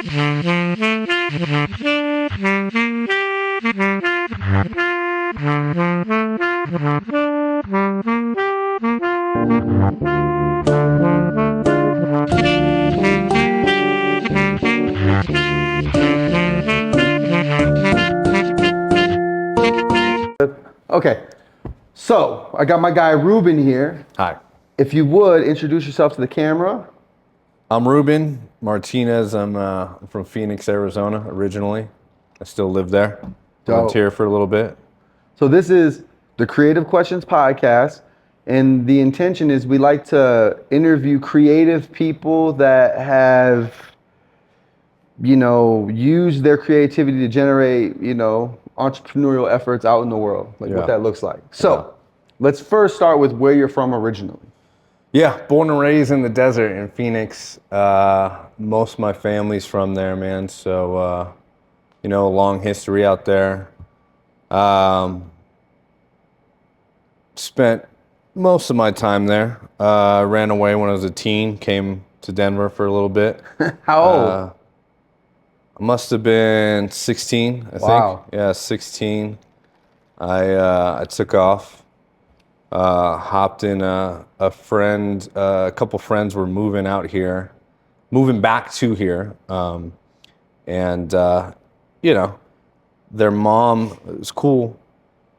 Okay, so I got my guy Reuben here. Hi. If you would, introduce yourself to the camera. I'm Reuben Martinez. I'm from Phoenix, Arizona, originally. I still live there. Lived here for a little bit. So this is the Creative Questions podcast, and the intention is we like to interview creative people that have, used their creativity to generate, entrepreneurial efforts out in the world, what that looks like. So let's first start with where you're from originally. Yeah, born and raised in the desert in Phoenix. Most of my family's from there, man. So, a long history out there. Spent most of my time there. Ran away when I was a teen, came to Denver for a little bit. How old? I must have been 16, I think. Yeah, 16. I took off, hopped in a couple friends were moving out here, moving back to here. And their mom was cool.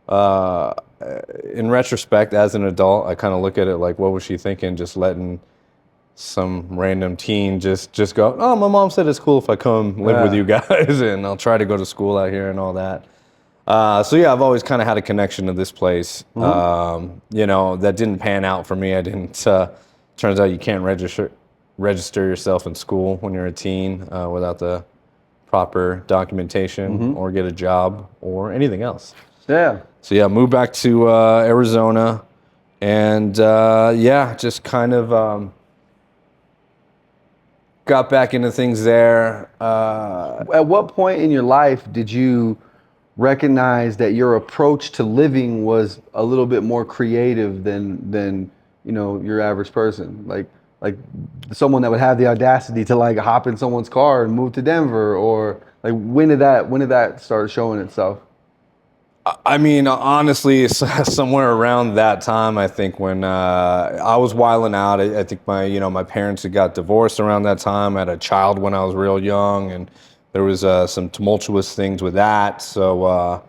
In retrospect, as an adult, I kind of look at it like, what was she thinking? Just letting some random teen just go, oh, my mom said it's cool if I come live with you guys and I'll try to go to school out here and all that. So yeah, I've always kind of had a connection to this place. That didn't pan out for me. I didn't, turns out you can't register yourself in school when you're a teen without the proper documentation or get a job or anything else. Yeah. So yeah, moved back to Arizona and just kind of got back into things there. At what point in your life did you recognize that your approach to living was a little bit more creative than your average person? Like someone that would have the audacity to like hop in someone's car and move to Denver, or like when did that start showing itself? I mean, honestly, somewhere around that time, I think when I was wilding out, I think my parents had got divorced around that time. I had a child when I was real young, and there was some tumultuous things with that. So, I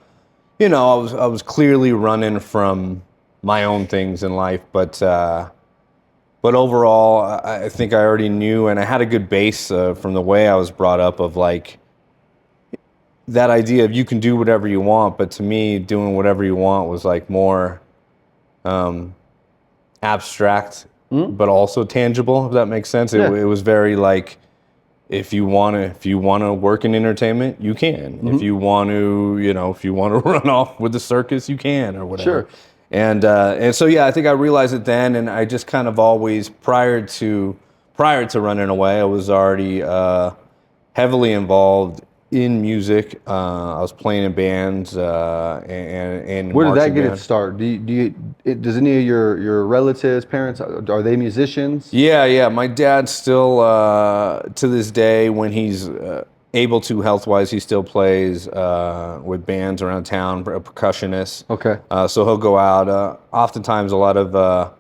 was clearly running from my own things in life, but overall, I think I already knew, and I had a good base from the way I was brought up of like, that idea of you can do whatever you want, but to me, doing whatever you want was like more abstract, but also tangible, if that makes sense. It was very like, if you want to work in entertainment, you can. If you want to, run off with the circus, you can, or whatever. Sure. And so yeah, I think I realized it then, and I just kind of always prior to running away, I was already heavily involved in music. I was playing in bands and where did that get its start? Does any of your relatives, parents, are they musicians? Yeah. My dad still to this day, when he's able to health-wise, he still plays with bands around town, a percussionist. Okay. So he'll go out. Oftentimes, a lot of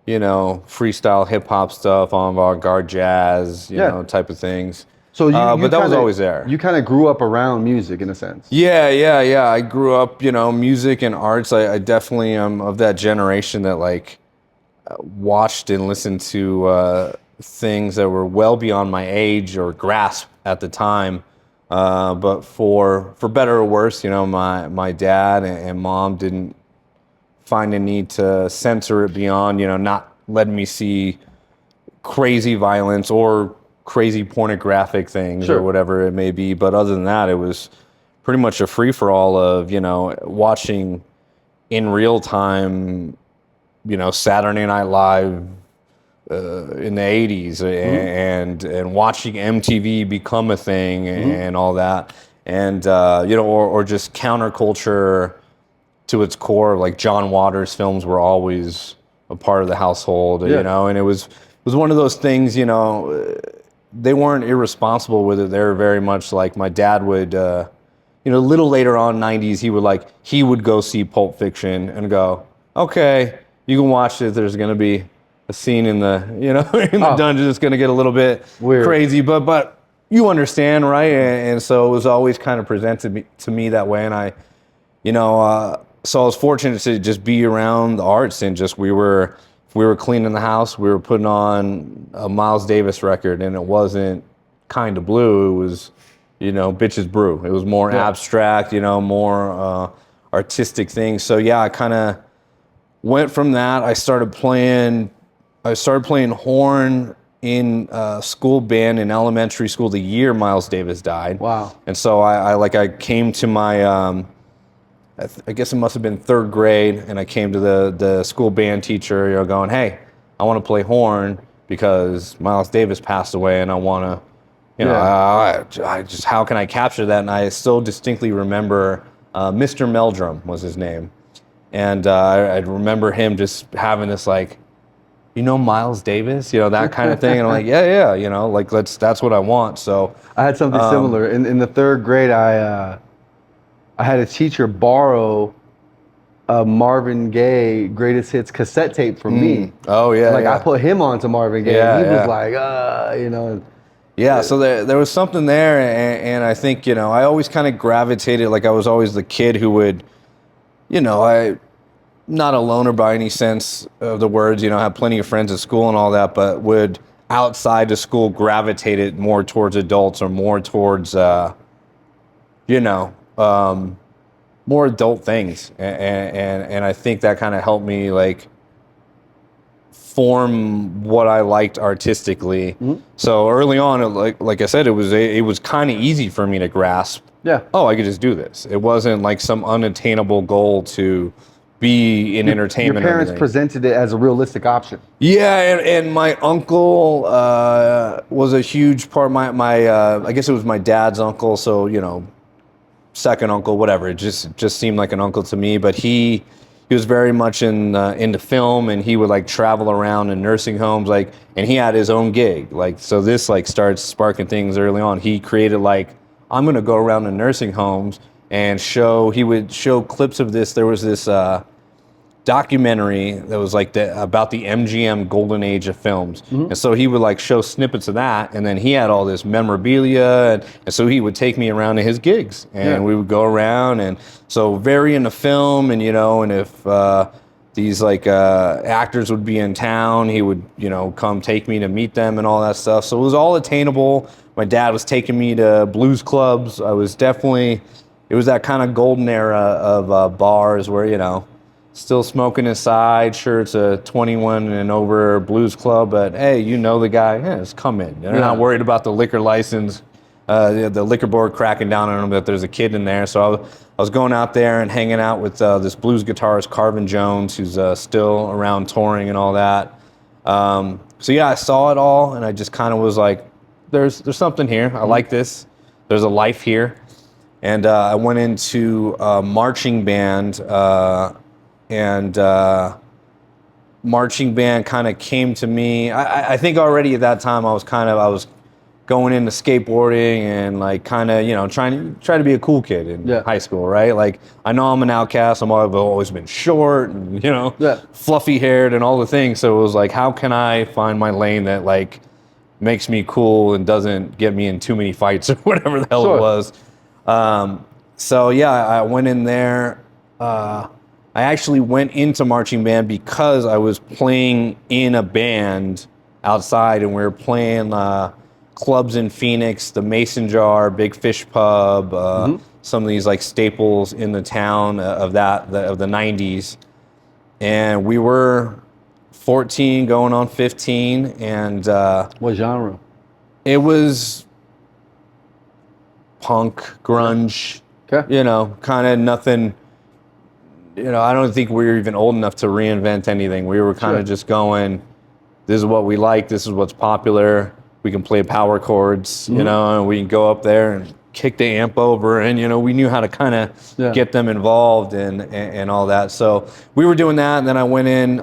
freestyle hip hop stuff, avant-garde jazz, type of things. So but that was always there. You kind of grew up around music in a sense. Yeah. I grew up, music and arts. I definitely am of that generation that like watched and listened to things that were well beyond my age or grasp at the time. But for better or worse, my dad and mom didn't find a need to censor it beyond, not letting me see crazy violence or crazy pornographic things or whatever it may be. But other than that, it was pretty much a free-for-all of, watching in real time, Saturday Night Live in the 80s and watching MTV become a thing and all that. And, or just counterculture to its core, like John Waters films were always a part of the household, and it was one of those things, they weren't irresponsible with it. They were very much like my dad would, a little later on, 90s, he would go see Pulp Fiction and go, okay, you can watch it. There's going to be a scene in the, in the dungeon. It's going to get a little bit Weird. crazy, but you understand, right? And so it was always kind of presented to me that way. And so I was fortunate to just be around the arts, and just we were cleaning the house, we were putting on a Miles Davis record, and it wasn't Kind of Blue, it was, Bitches Brew. It was more abstract, more artistic things. So yeah, I kind of went from that. I started playing horn in school band in elementary school the year Miles Davis died. Wow. And so I came to my I guess it must have been third grade, and I came to the school band teacher, going, hey, I want to play horn because Miles Davis passed away, and I want to, I just, how can I capture that? And I still distinctly remember Mr. Meldrum was his name. And I remember him just having this Miles Davis, that kind of thing. And I'm like, yeah, that's what I want. So I had something similar. In the third grade, I had a teacher borrow a Marvin Gaye greatest hits cassette tape from me. Oh yeah. I put him on to Marvin Gaye. Yeah, and he was like, Yeah, so there was something there, and I think, I always kind of gravitated, I was always the kid who would, not a loner by any sense of the words, have plenty of friends at school and all that, but would outside of school gravitated more towards adults or more towards, more adult things. And I think that kind of helped me form what I liked artistically. Mm-hmm. So early on, like I said, it was kind of easy for me to grasp. Yeah. Oh, I could just do this. It wasn't like some unattainable goal to be in entertainment. Your parents presented it as a realistic option. Yeah, and my uncle was a huge part. My I guess it was my dad's uncle. So second uncle, whatever. It just seemed like an uncle to me. But he was very much into film, and he would travel around in nursing homes, and he had his own gig. So this starts sparking things early on. He created I'm gonna go around to nursing homes and he would show clips of this. There was this documentary that was about the MGM golden age of films. Mm-hmm. And so he would like show snippets of that, and then he had all this memorabilia, and so he would take me around to his gigs, and we would go around, and so very into film, and and if these actors would be in town, he would come take me to meet them and all that stuff. So it was all attainable. My dad was taking me to blues clubs. I was definitely, it was that kind of golden era of bars where still smoking inside. Sure, it's a 21 and over blues club, but hey, the guy. Yeah, just come in. They're not worried about the liquor license, the liquor board cracking down on them that there's a kid in there. So I was going out there and hanging out with this blues guitarist, Carvin Jones, who's still around touring and all that. So yeah, I saw it all, and I just kind of was like, there's something here. I like this. There's a life here. And I went into marching band, and marching band kind of came to me. I think already at that time I was going into skateboarding and kind of trying to be a cool kid in high school, right? I know I'm an outcast. I've always been short and fluffy haired and all the things. So it was how can I find my lane that makes me cool and doesn't get me in too many fights or whatever the hell it was. So yeah, I went in there. I actually went into marching band because I was playing in a band outside, and we were playing clubs in Phoenix, the Mason Jar, Big Fish Pub, some of these staples in the town of the 90s. And we were 14 going on 15, and what genre? It was punk, grunge, kind of nothing. I don't think we were even old enough to reinvent anything. We were kind of just going, this is what we like, this is what's popular. We can play power chords, and we can go up there and kick the amp over, and we knew how to kind of get them involved and all that. So we were doing that, and then I went in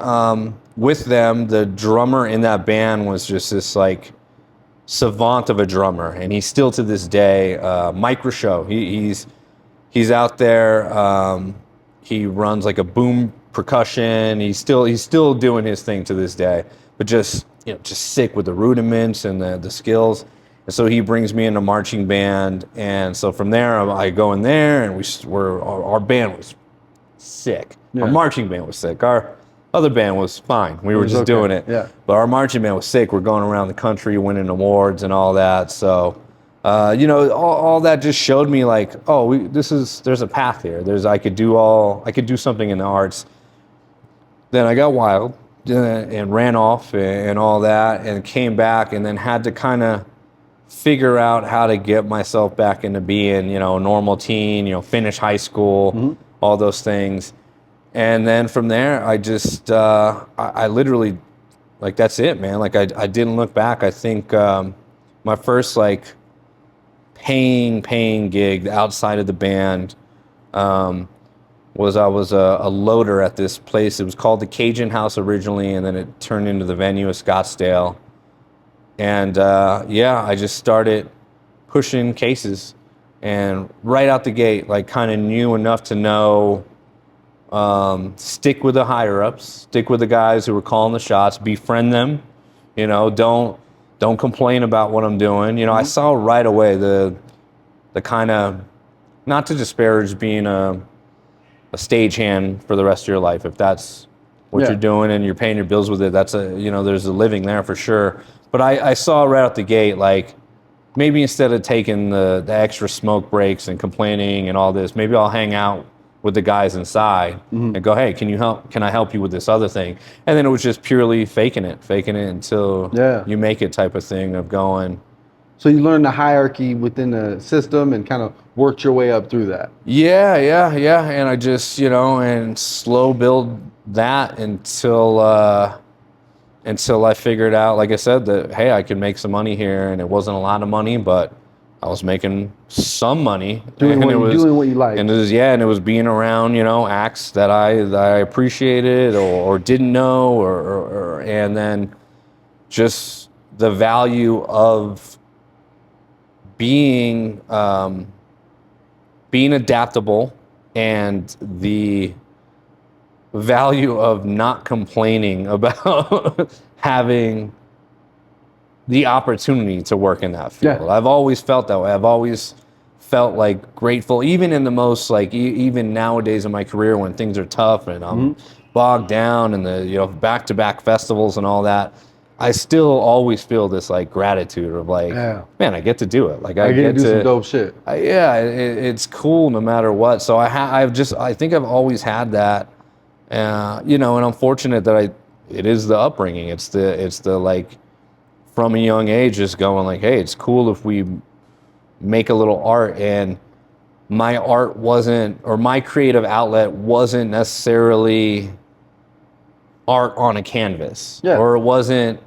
with them. The drummer in that band was just this savant of a drummer, and he's still to this day. Micro Show. He's out there. He runs like a boom percussion. He's still doing his thing to this day, but just sick with the rudiments and the skills. And so he brings me into marching band, and so from there I go in there, and our band was sick. Yeah. Our marching band was sick. Our other band was fine. We were just okay. doing it. Yeah. But our marching band was sick. We're going around the country winning awards and all that. So, all that just showed me like, oh, there's a path here. I could do something in the arts. Then I got wild and ran off and all that, and came back, and then had to kind of figure out how to get myself back into being, a normal teen, finish high school, all those things. And then from there, I just, I literally, like, that's it, man. Like, I didn't look back. I think my first, like, paying gig outside of the band was I was a loader at this place. It was called the Cajun House originally, and then it turned into the venue of Scottsdale. And I just started pushing cases, and right out the gate, like, kind of knew enough to know, stick with the higher ups, stick with the guys who were calling the shots, befriend them, don't complain about what I'm doing. I saw right away the kind of, not to disparage being a stagehand for the rest of your life. If that's what you're doing and you're paying your bills with it, that's there's a living there for sure. But I saw right out the gate, like, maybe instead of taking the extra smoke breaks and complaining and all this, maybe I'll hang out with the guys inside and go, hey, can I help you with this other thing? And then it was just purely faking it until you make it type of thing of going. So you learned the hierarchy within the system and kind of worked your way up through that. Yeah. And I just, and slow build that until I figured out, like I said, that, hey, I could make some money here, and it wasn't a lot of money, but I was making some money. Doing what you like. And it was being around, acts that I appreciated or didn't know, or and then just the value of being adaptable, and the value of not complaining about having the opportunity to work in that field. Yeah. I've always felt that way. I've always felt like grateful, even in the most, like, even nowadays in my career when things are tough and I'm bogged down and the back-to-back festivals and all that. I still always feel this, like, gratitude of, like, man, I get to do it. Like, I get to do to some dope shit. It's cool no matter what. So I think I've always had that, and I'm fortunate that it is the upbringing. It's the like, from a young age, just going like, hey, it's cool if we make a little art. And my art wasn't, or my creative outlet wasn't necessarily art on a canvas, or it wasn't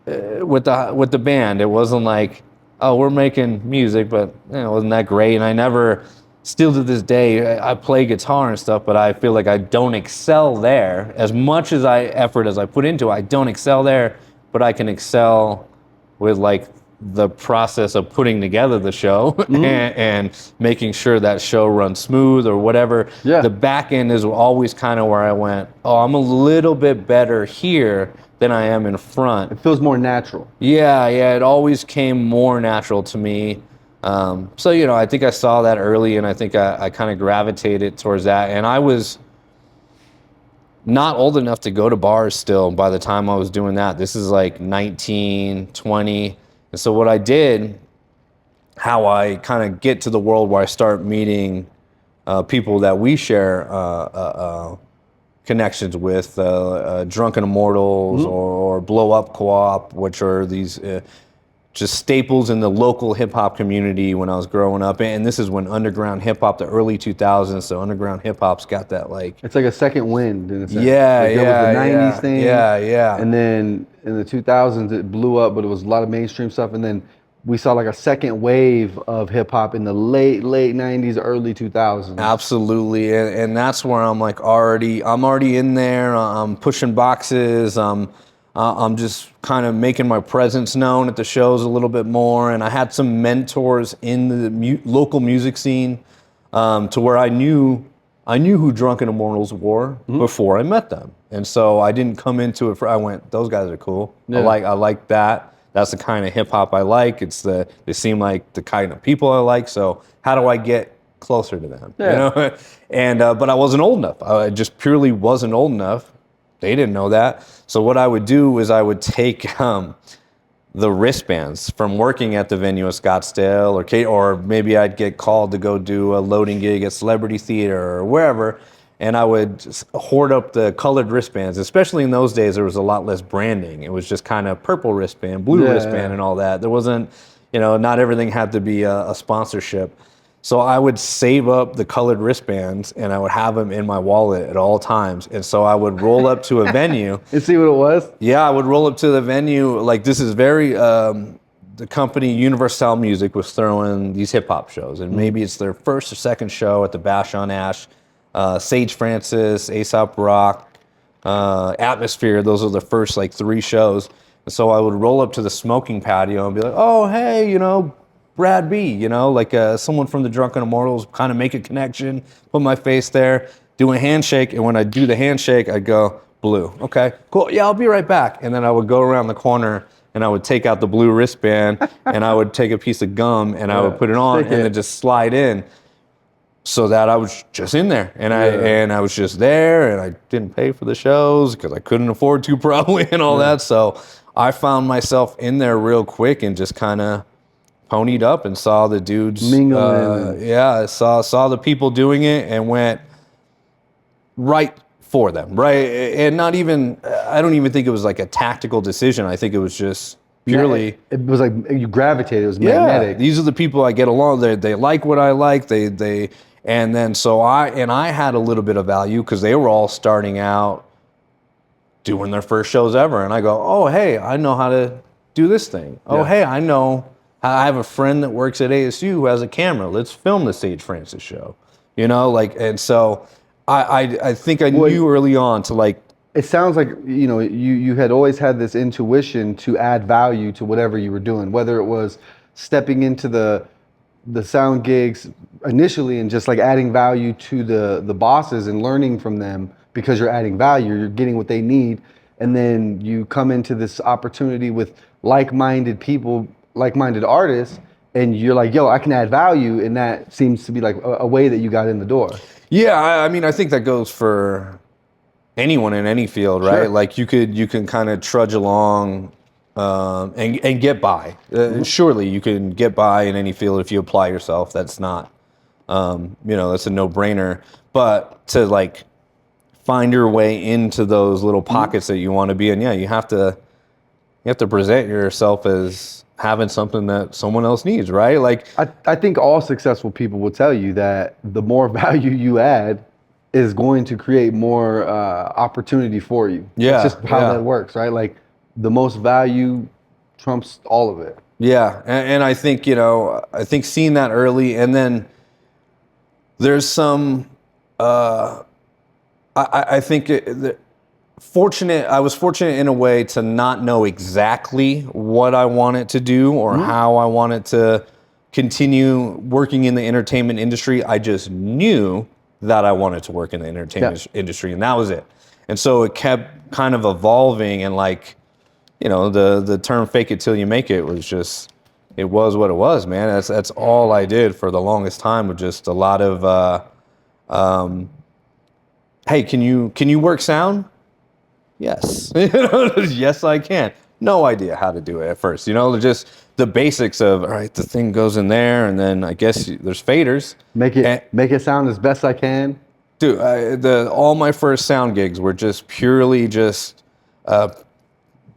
with the band. It wasn't like, oh, we're making music, but it wasn't that great. And I never, still to this day, I play guitar and stuff, but I feel like I don't excel there as much as effort as I put into it. I don't excel there, but I can excel with, like, the process of putting together the show and making sure that show runs smooth or whatever. The back end is always kind of where I went, oh, I'm a little bit better here than I am in front. It feels more natural. Yeah, it always came more natural to me. So, I think I saw that early, and I think I kind of gravitated towards that. And I was not old enough to go to bars still by the time I was doing that. This is like 19, 20. And so what I did, how I kind of get to the world where I start meeting people that we share connections with, Drunken Immortals or Blow Up Co-op, which are these just staples in the local hip-hop community when I was growing up. And this is when underground hip-hop, the early 2000s, so underground hip-hop's got that, like... It's like a second wind, in a sense. Yeah, like, yeah, was the 90s thing. Yeah. And then in the 2000s, it blew up, but it was a lot of mainstream stuff. And then we saw, like, a second wave of hip-hop in the late 90s, early 2000s. Absolutely. And that's where I'm, like, I'm already in there. I'm pushing boxes. I'm I'm just kind of making my presence known at the shows a little bit more. And I had some mentors in the local music scene, to where I knew who Drunken Immortals were before I met them. And so I didn't come into it I went, those guys are cool. Yeah. I like that. That's the kind of hip hop I like. They seem like the kind of people I like. So how do I get closer to them? Yeah. You know? And but I wasn't old enough. I just purely wasn't old enough. They didn't know that. So what I would do is I would take the wristbands from working at the venue at Scottsdale, or maybe I'd get called to go do a loading gig at Celebrity Theater or wherever, and I would just hoard up the colored wristbands. Especially in those days, there was a lot less branding. It was just kind of purple wristband, blue wristband, and all that. There wasn't, not everything had to be a sponsorship. So I would save up the colored wristbands and I would have them in my wallet at all times. And so I would roll up to a venue. And see what it was? Yeah, I would roll up to the venue. Like, this is very, the company Universal Music was throwing these hip hop shows. And maybe it's their first or second show at the Bash on Ash. Sage Francis, Aesop Rock, Atmosphere. Those are the first like 3 shows. And so I would roll up to the smoking patio and be like, oh, hey, Brad B, like someone from the Drunken Immortals, kind of make a connection, put my face there, do a handshake. And when I do the handshake, I'd go, blue. Okay, cool. Yeah, I'll be right back. And then I would go around the corner and I would take out the blue wristband and I would take a piece of gum and I would put it on and then just slide in, so that I was just in there. And I was just there, and I didn't pay for the shows because I couldn't afford to probably and all that. So I found myself in there real quick and just kind of ponied up and saw the dudes mingling. Saw the people doing it and went right for them, right? And not even, I don't even think it was like a tactical decision. I think it was just purely, it was like you gravitated. It was magnetic. these are the people I get along. They like what I like. And then so I had a little bit of value because they were all starting out doing their first shows ever. And I go, oh, hey, I know how to do this thing. Oh, hey, I have a friend that works at ASU who has a camera. Let's film the Sage Francis show. And so I think I knew early on to like. It sounds like, you had always had this intuition to add value to whatever you were doing, whether it was stepping into the sound gigs initially and just like adding value to the bosses and learning from them because you're adding value, you're getting what they need. And then you come into this opportunity with like-minded people, like-minded artists, and you're like, yo, I can add value. And that seems to be like a way that you got in the door. Yeah. I mean, I think that goes for anyone in any field, right? Sure. Like you can kind of trudge along and get by. Surely you can get by in any field if you apply yourself. That's not, that's a no-brainer. But to like find your way into those little pockets that you want to be in, you have to present yourself as having something that someone else needs, right? Like I think all successful people will tell you that the more value you add is going to create more opportunity for you. Yeah, it's just how that works, right? Like the most value trumps all of it. Yeah, and I think I think seeing that early, and then there's some. I think I was fortunate in a way to not know exactly what I wanted to do or how I wanted to continue working in the entertainment industry. I just knew that I wanted to work in the entertainment industry, and that was it. And so it kept kind of evolving, and like, the term "fake it till you make it" was just, it was what it was, man. That's all I did for the longest time, with just a lot of, hey, can you work sound? Yes. Yes, I can. No idea how to do it at first. Just the basics of, all right, the thing goes in there, and then I guess there's faders. Make it sound as best I can. Dude, all my first sound gigs were just purely just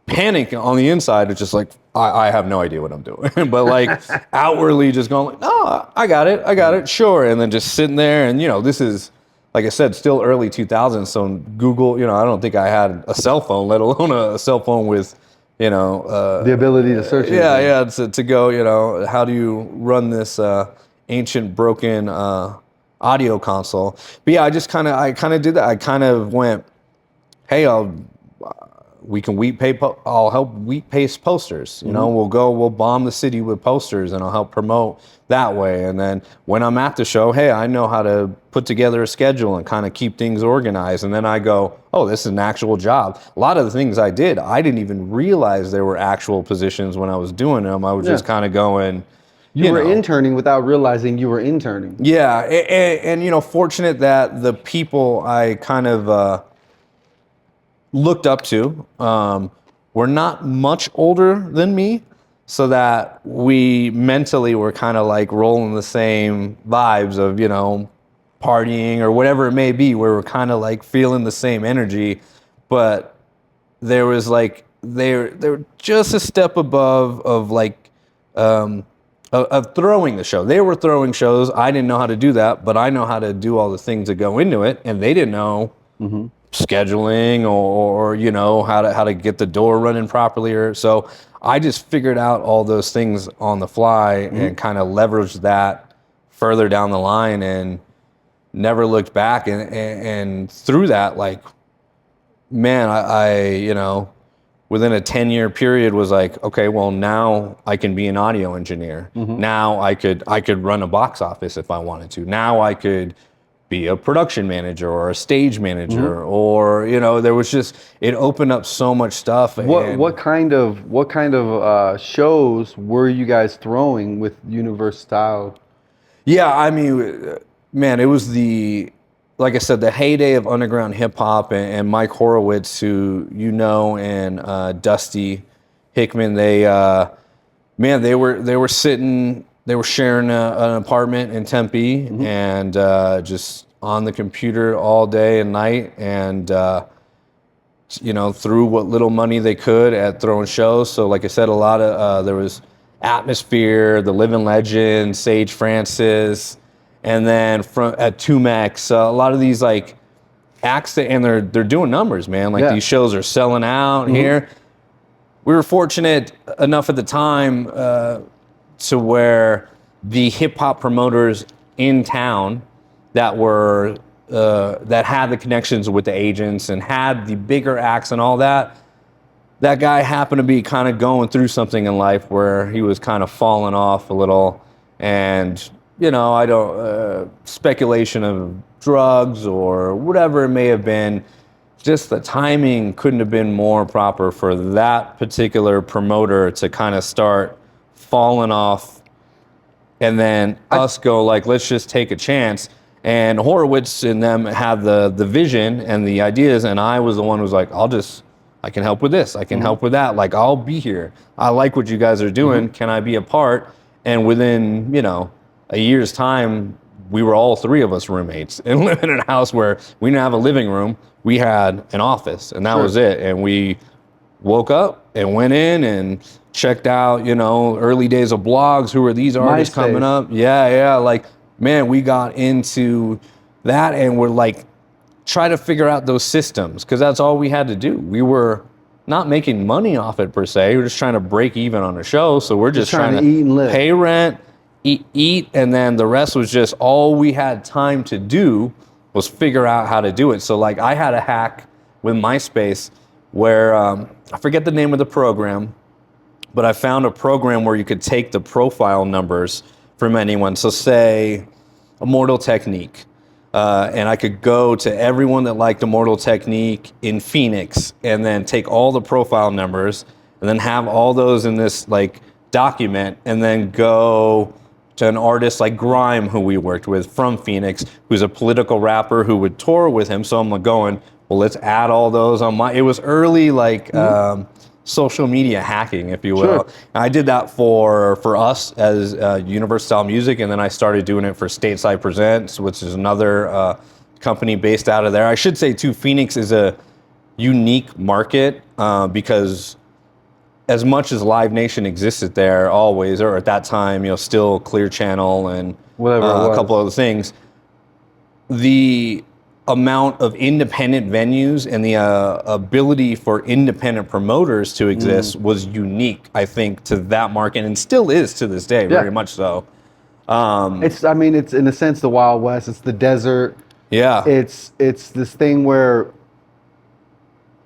panic on the inside. It's just like, I have no idea what I'm doing. But like outwardly just going like, no, I got it, sure. And then just sitting there, and this is, like I said, still early 2000s. So Google, I don't think I had a cell phone, let alone a cell phone with, the ability to search. To go, how do you run this ancient broken audio console? But yeah, I kind of did that. I kind of went, hey, we can I'll help wheat paste posters. You know, we'll bomb the city with posters, and I'll help promote that way. And then when I'm at the show, hey, I know how to put together a schedule and kind of keep things organized. And then I go, oh, this is an actual job. A lot of the things I did, I didn't even realize there were actual positions when I was doing them. I was just kind of going. You were interning without realizing you were interning. Yeah, and you know, fortunate that the people I kind of looked up to were not much older than me, so that we mentally were kind of like rolling the same vibes of, you know, partying or whatever it may be, where we're kind of like feeling the same energy. But there was like they were just a step above of like of throwing the show. They were throwing shows. I didn't know how to do that, but I know how to do all the things that go into it, and they didn't know scheduling or you know how to get the door running properly. Or so I just figured out all those things on the fly and kind of leveraged that further down the line, and never looked back. And through that, like, man, I you know, within a 10-year period was like, okay, well, now I can be an audio engineer. Now I could run a box office if I wanted to. Now I could be a production manager or a stage manager, or, you know, there was just, it opened up so much stuff. What kind of shows were you guys throwing with Universe Style? Yeah, I mean, man, it was like I said, the heyday of underground hip hop, and Mike Horowitz, who you know, and Dusty Hickman. They were sharing an apartment in Tempe, and just on the computer all day and night, and you know, threw what little money they could at throwing shows. So, like I said, a lot of there was Atmosphere, The Living Legend, Sage Francis. And then at Tumex, a lot of these like acts and they're doing numbers, man. Like these shows are selling out here. We were fortunate enough at the time to where the hip hop promoters in town that were that had the connections with the agents and had the bigger acts and all that. That guy happened to be kind of going through something in life where he was kind of falling off a little, and you know, I don't, speculation of drugs or whatever it may have been, just the timing couldn't have been more proper for that particular promoter to kind of start falling off, and then us go like, let's just take a chance. And Horowitz and them had the vision and the ideas, and I was the one who was like, I can help with this, I can help with that, like, I'll be here. I like what you guys are doing, can I be a part? And within, you know, a year's time, we were all three of us roommates and living in a house where we didn't have a living room. We had an office, and that was it. And we woke up and went in and checked out, you know, early days of blogs. Who are these artists coming up? Yeah. Like, man, we got into that, and we're like, try to figure out those systems, because that's all we had to do. We were not making money off it per se. We're just trying to break even on a show. So we're just trying to eat and live. Pay rent, eat, and then the rest was just all we had time to do was figure out how to do it. So like I had a hack with MySpace where I forget the name of the program, but I found a program where you could take the profile numbers from anyone. So say Immortal Technique, and I could go to everyone that liked Immortal Technique in Phoenix and then take all the profile numbers and then have all those in this like document, and then go to an artist like Grime, who we worked with from Phoenix, who's a political rapper who would tour with him. So I'm like going, well, let's add all those on it was early like social media hacking, if you will. And I did that for us as Universe Style Music, and then I started doing it for Stateside Presents, which is another company based out of there. I should say too, Phoenix is a unique market because as much as Live Nation existed there always, or at that time, you know, still Clear Channel and a couple other things, the amount of independent venues and the ability for independent promoters to exist was unique, I think, to that market, and still is to this day, very much so. It's in a sense the Wild West. It's the desert. Yeah. It's this thing where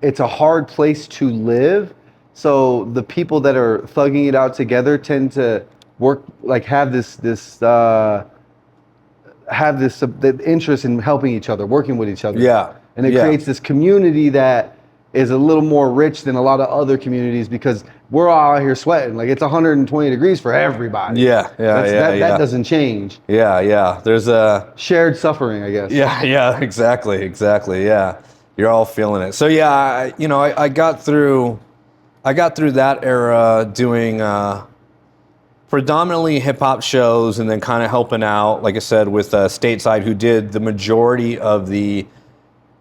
it's a hard place to live. So the people that are thugging it out together tend to work, like have this the interest in helping each other, working with each other. Yeah. And it Yeah. creates this community that is a little more rich than a lot of other communities because we're all out here sweating. Like it's 120 degrees for everybody. Yeah. Yeah. That doesn't change. Yeah. Yeah. There's a Shared suffering, I guess. Yeah, yeah, exactly. Yeah, you're all feeling it. So yeah, I got through that era doing predominantly hip hop shows, and then kind of helping out, like I said, with Stateside, who did the majority of the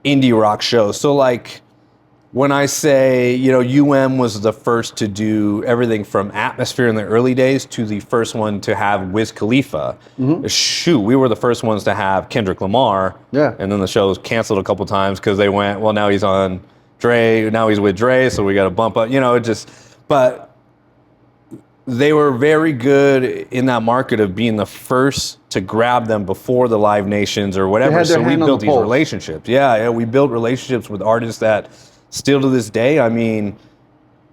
indie rock shows. So like, when I say, was the first to do everything from Atmosphere in the early days to the first one to have Wiz Khalifa. Shoot, we were the first ones to have Kendrick Lamar. Yeah. And then the show was canceled a couple times because they went, well, now he's on Dre, now he's with Dre, so we got to bump up, but they were very good in that market of being the first to grab them before the Live Nations or whatever. So we built these relationships. Yeah, we built relationships with artists that still to this day, I mean,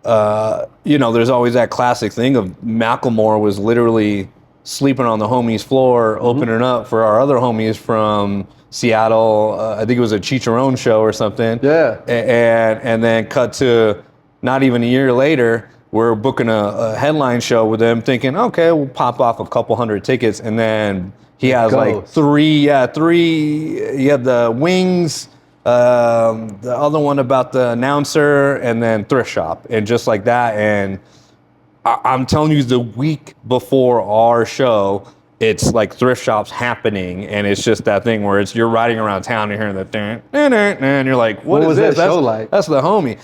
there's always that classic thing of Macklemore was literally sleeping on the homies' floor, opening up for our other homies from Seattle. I think it was a Chicharron show or something. Yeah. And then cut to not even a year later, we're booking a headline show with them thinking, okay, we'll pop off a couple hundred tickets. And then he has like three, he had the Wings, the other one about the announcer, and then Thrift Shop, and just like that. And I'm telling you, the week before our show, it's like Thrift Shop's happening, and it's just that thing where you're riding around town and hearing that, and you're like, what is was this? that show like? That's the homie.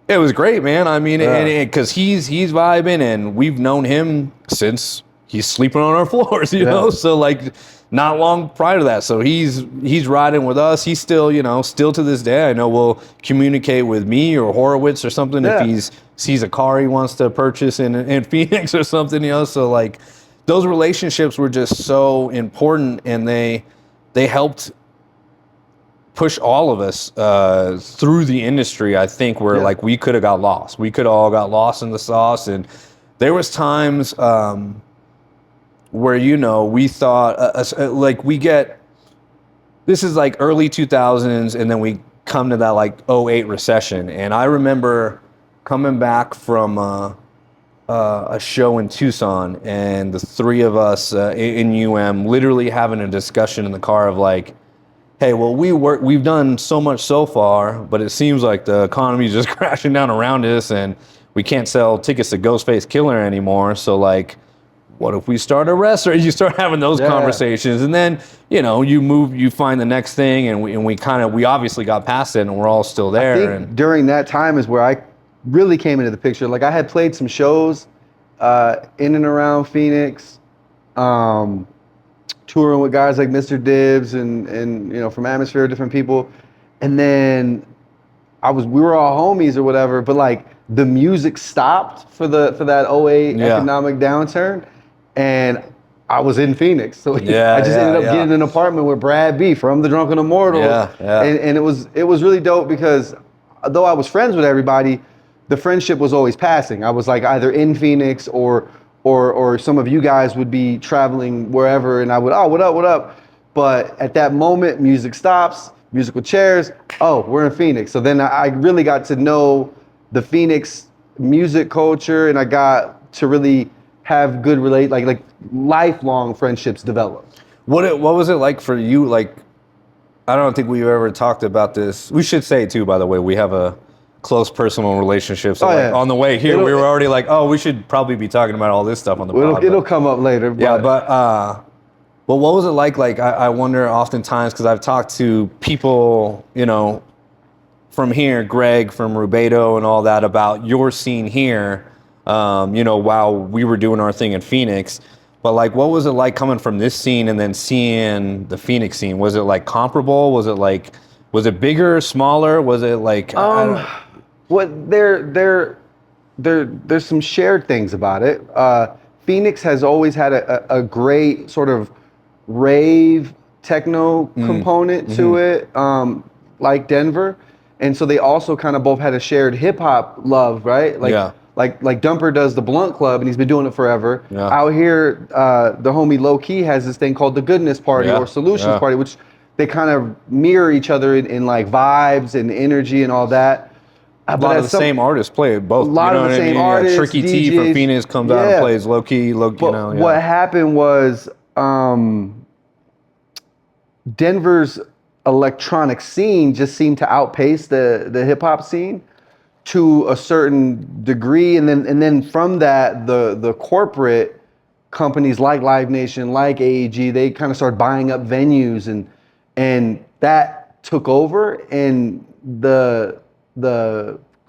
It was great, man. I mean, because he's vibing, and we've known him since he's sleeping on our floors, you know. So like, not long prior to that. So he's riding with us. He's still, still to this day, I know will communicate with me or Horowitz or something if he sees a car he wants to purchase in Phoenix or something, So like, those relationships were just so important, and they helped push all of us through the industry. I think where like we could have got lost. We could all got lost in the sauce, and there was times where we thought this is like early 2000s, and then we come to that like '08 recession. And I remember coming back from a show in Tucson, and the three of us in literally having a discussion in the car of like, hey, well, we've done so much so far, but it seems like the economy is just crashing down around us, and we can't sell tickets to Ghostface Killer anymore. So like, what if we start a restaurant? You start having those conversations, and then you find the next thing, and we obviously got past it, and we're all still there. I think during that time is where I really came into the picture. Like I had played some shows in and around Phoenix, touring with guys like Mr. Dibbs and from Atmosphere, different people, and then we were all homies or whatever, but like the music stopped for that '08 economic downturn. And I was in Phoenix, so I just ended up getting an apartment with Brad B from the Drunken Immortals. And it was really dope because though I was friends with everybody, the friendship was always passing. I was like either in Phoenix or some of you guys would be traveling wherever, and I would, what up? But at that moment, music stops, musical chairs. Oh, we're in Phoenix. So then I really got to know the Phoenix music culture, and I got to really have good like lifelong friendships develop. What was it like for you? Like, I don't think we've ever talked about this. We should say too, by the way, we have a close personal relationship. So on the way here, we were already like, oh, we should probably be talking about all this stuff on the pod. It'll come up later. But what was it like? Like, I wonder oftentimes, because I've talked to people, from here, Greg from Rubedo and all that, about your scene here. While we were doing our thing in Phoenix, but like, what was it like coming from this scene and then seeing the Phoenix scene? Was it like comparable? Was it bigger, smaller? Was it like, there's some shared things about it. Phoenix has always had a great sort of rave techno component to it, like Denver. and so they also kind of both had a shared hip hop love, right? Yeah. Like Dumper does the Blunt Club, and he's been doing it forever. Yeah. Out here, the homie Low Key has this thing called the Goodness Party Yeah, or Solutions yeah. Party, which they kind of mirror each other in like vibes and energy and all that. A lot of the same artists play both. A lot you know of the what I same mean? artists, Tricky T from DJs, Phoenix comes out and plays low key, you But know. what Yeah. happened was Denver's electronic scene just seemed to outpace the hip hop scene to a certain degree, and then from that, the corporate companies like Live Nation, like AEG, they kind of started buying up venues, and that took over, and the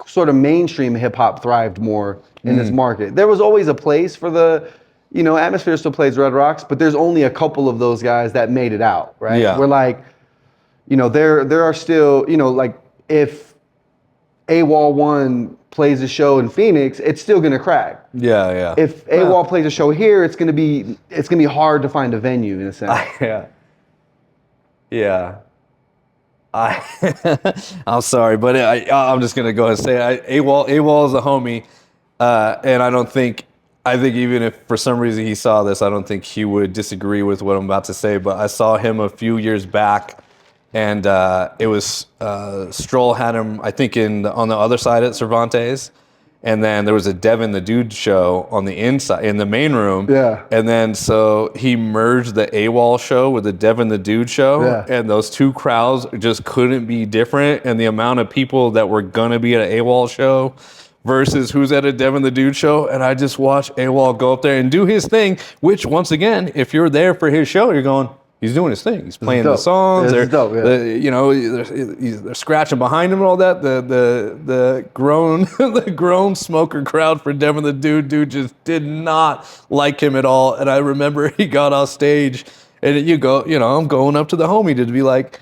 sort of mainstream hip hop thrived more in this market. There was always a place for the, Atmosphere still plays Red Rocks, but there's only a couple of those guys that made it out, right? Yeah. We're like, there are still, like if AWOL 1 plays a show in Phoenix, it's still gonna crack. Yeah, yeah. If AWOL plays a show here, it's gonna be hard to find a venue in a sense. Yeah. Yeah. I'm sorry, but I'm just gonna go ahead and say AWOL is a homie, and I think even if for some reason he saw this, I don't think he would disagree with what I'm about to say. But I saw him a few years back, and it was Stroll had him, I think, on the other side at Cervantes. And then there was a Devin the Dude show on the inside in the main room. Yeah. And then so he merged the AWOL show with the Devin the Dude show. Yeah. And those two crowds just couldn't be different. And the amount of people that were gonna be at an AWOL show versus who's at a Devin the Dude show. And I just watched AWOL go up there and do his thing, which once again, if you're there for his show, you're going, he's doing his thing. He's playing the songs. They're scratching behind him and all that. The grown the grown smoker crowd for Devin the Dude just did not like him at all. And I remember he got off stage, and I'm going up to the homie to be like,